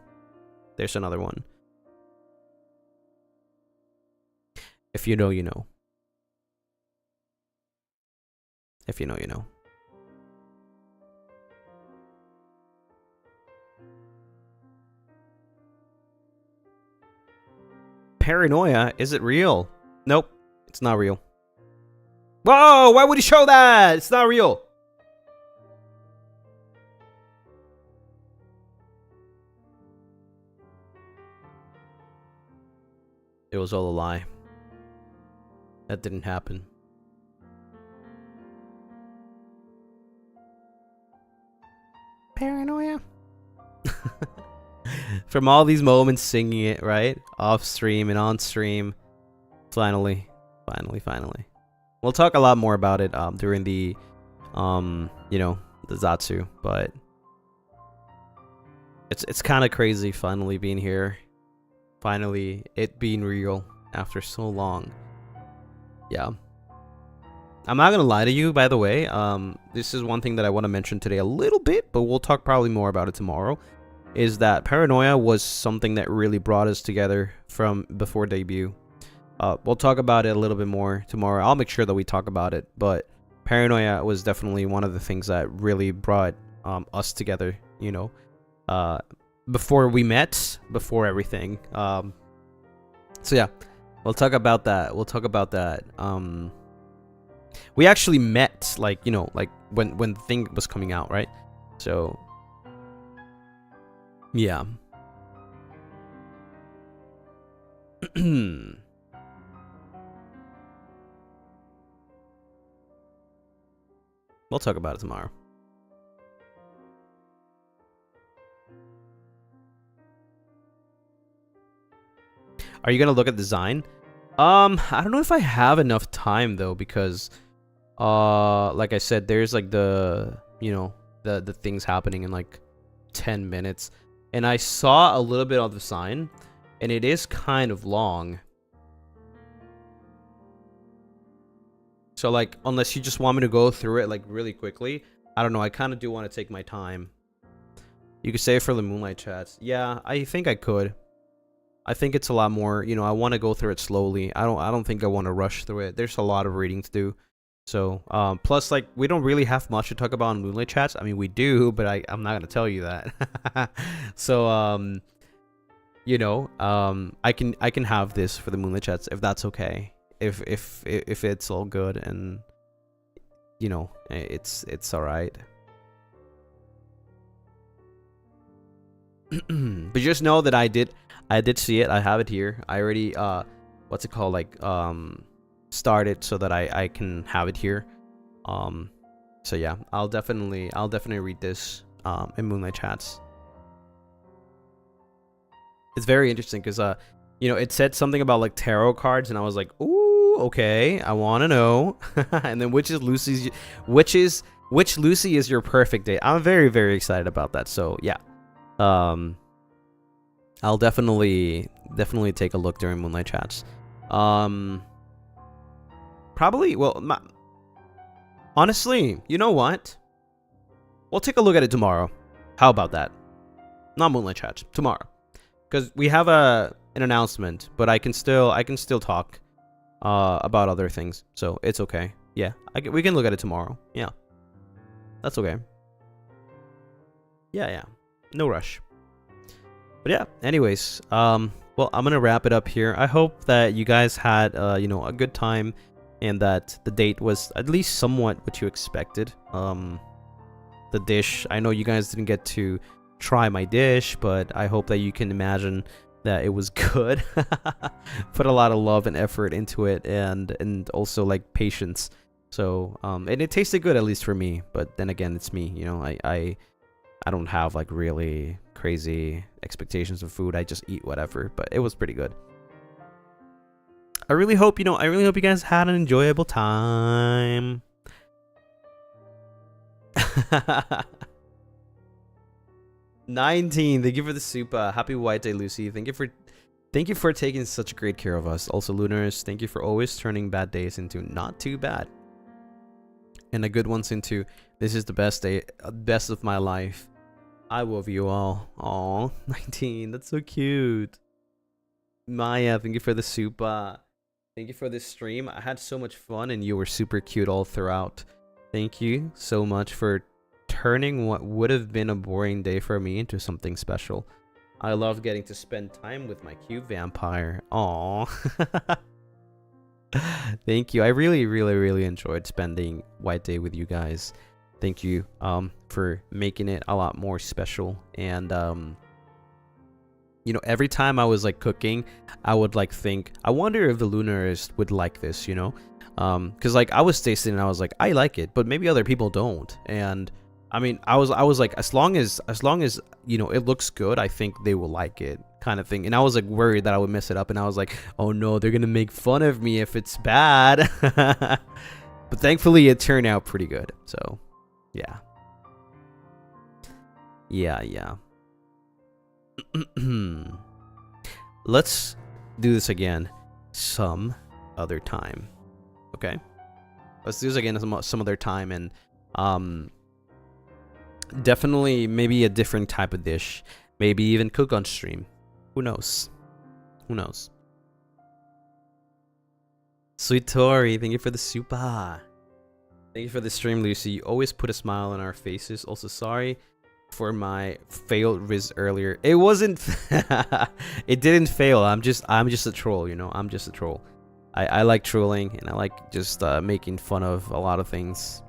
[SPEAKER 1] There's another one. If you know, you know. If you know, you know. Paranoia, is it real? Nope, it's not real. Whoa, why would he show that? It's not real. It was all a lie. That didn't happen. Paranoia. From all these moments singing it, right? Off stream and on stream. Finally. We'll talk a lot more about it during the you know, the Zatsu, but it's kind of crazy finally being here. Finally it being real after so long. Yeah. I'm not gonna lie to you, by the way. This is one thing that I want to mention today a little bit, but we'll talk probably more about it tomorrow. Is that Paranoia was something that really brought us together from before debut. We'll talk about it a little bit more tomorrow. I'll make sure that we talk about it, but Paranoia was definitely one of the things that really brought us together, you know, before we met, before everything. So yeah, we'll talk about that. We actually met, like, you know, like when the thing was coming out, right? So yeah. We'll talk about it tomorrow. Are you gonna look at design? I don't know if I have enough time though, because like I said, there's like the, you know, the things happening in like 10 minutes, and I saw a little bit of the sign, and it is kind of long. So like, unless you just want me to go through it like really quickly, I don't know. I kind of do want to take my time. You could save for the Moonlight chats. Yeah, I think I could. I think it's a lot more, you know, I want to go through it slowly. I don't think I want to rush through it. There's a lot of reading to do. So, plus, like, we don't really have much to talk about in Moonlight chats. I mean, we do, but I'm not gonna tell you that. So, you know, I can have this for the Moonlight chats if that's okay. If it's all good and, you know, it's all right. But just know that I did see it. I have it here. I already what's it called, like started so that I can have it here. So yeah, I'll definitely read this in Moonlight chats. It's very interesting because you know, it said something about like tarot cards, and I was like, ooh, okay, I want to know. And then which Lucy is your perfect date? I'm very, very excited about that. So yeah, I'll definitely take a look during Moonlight chats. Probably, well, honestly, you know what? We'll take a look at it tomorrow. How about that? Not Moonlight chats, tomorrow, because we have an announcement, but I can still talk about other things, so it's okay. Yeah, we can look at it tomorrow. Yeah, that's okay. Yeah, no rush. But yeah, anyways, well, I'm gonna wrap it up here. I hope that you guys had you know, a good time, and that the date was at least somewhat what you expected. The dish, I know you guys didn't get to try my dish, but I hope that you can imagine that it was good. Put a lot of love and effort into it, and also like patience. So and it tasted good, at least for me. But then again, it's me, you know. I don't have like really crazy expectations of food. I just eat whatever, but it was pretty good. I really hope, you know, you guys had an enjoyable time. 19, thank you for the super. Happy White Day, Lucy. Thank you for taking such great care of us. Also, Lunaris, thank you for always turning bad days into not too bad, and the good ones into this is the best day, best of my life. I love you all. Aw, 19, that's so cute. Maya, thank you for the super. Thank you for this stream. I had so much fun, and you were super cute all throughout. Thank you so much for turning what would have been a boring day for me into something special. I loved getting to spend time with my cute vampire. Aww. Thank you. I really enjoyed spending White Day with you guys. Thank you for making it a lot more special. And you know, every time I was like cooking, I would like think, I wonder if the Lunaris would like this, you know? Because like I was tasting and I was like, I like it, but maybe other people don't. And I mean, I was like, as long as you know, it looks good, I think they will like it, kind of thing. And I was like worried that I would mess it up, and I was like, oh no, they're gonna make fun of me if it's bad. But thankfully it turned out pretty good. So yeah. Let's do this again some other time. Okay, let's do this again some other time, and definitely maybe a different type of dish, maybe even cook on stream. Who knows? Sweet Tori, thank you for the super. Thank you for the stream, Lucy. You always put a smile on our faces. Also, sorry for my failed riz earlier. It wasn't it didn't fail. I'm just a troll, you know. I'm just a troll. I like trolling, and I like just making fun of a lot of things.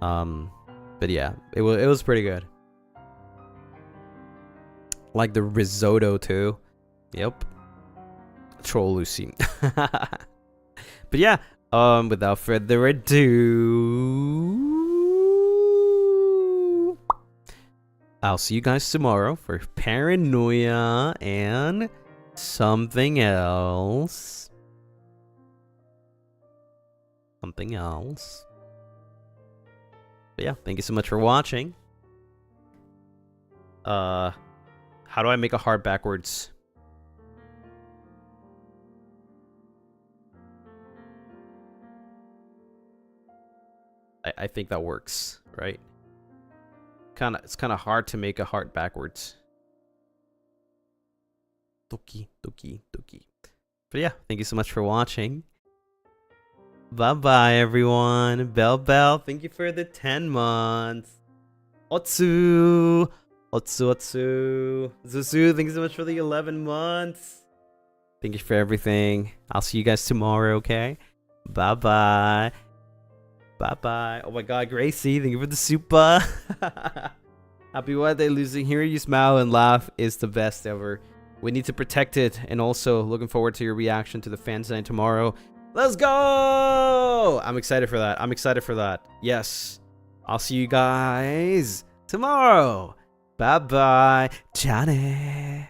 [SPEAKER 1] But yeah, it was pretty good. Like the risotto too. Yep. Troll Lucy. But yeah, without further ado, I'll see you guys tomorrow for Paranoia, and something else. Something else. But yeah, thank you so much for watching. How do I make a heart backwards? I think that works, right? It's kind of hard to make a heart backwards. Doki, doki, doki. But yeah, thank you so much for watching. Bye-bye, everyone. Bell, thank you for the 10 months. Otsu! Otsu. Zuzu, thank you so much for the 11 months. Thank you for everything. I'll see you guys tomorrow, okay? Bye-bye. Bye-bye. Oh my god, Gracie, thank you for the super. Happy birthday, Lucien. Hearing you smile and laugh is the best ever. We need to protect it. And also, looking forward to your reaction to the fan sign tomorrow. Let's go! I'm excited for that. Yes. I'll see you guys tomorrow. Bye-bye. Johnny.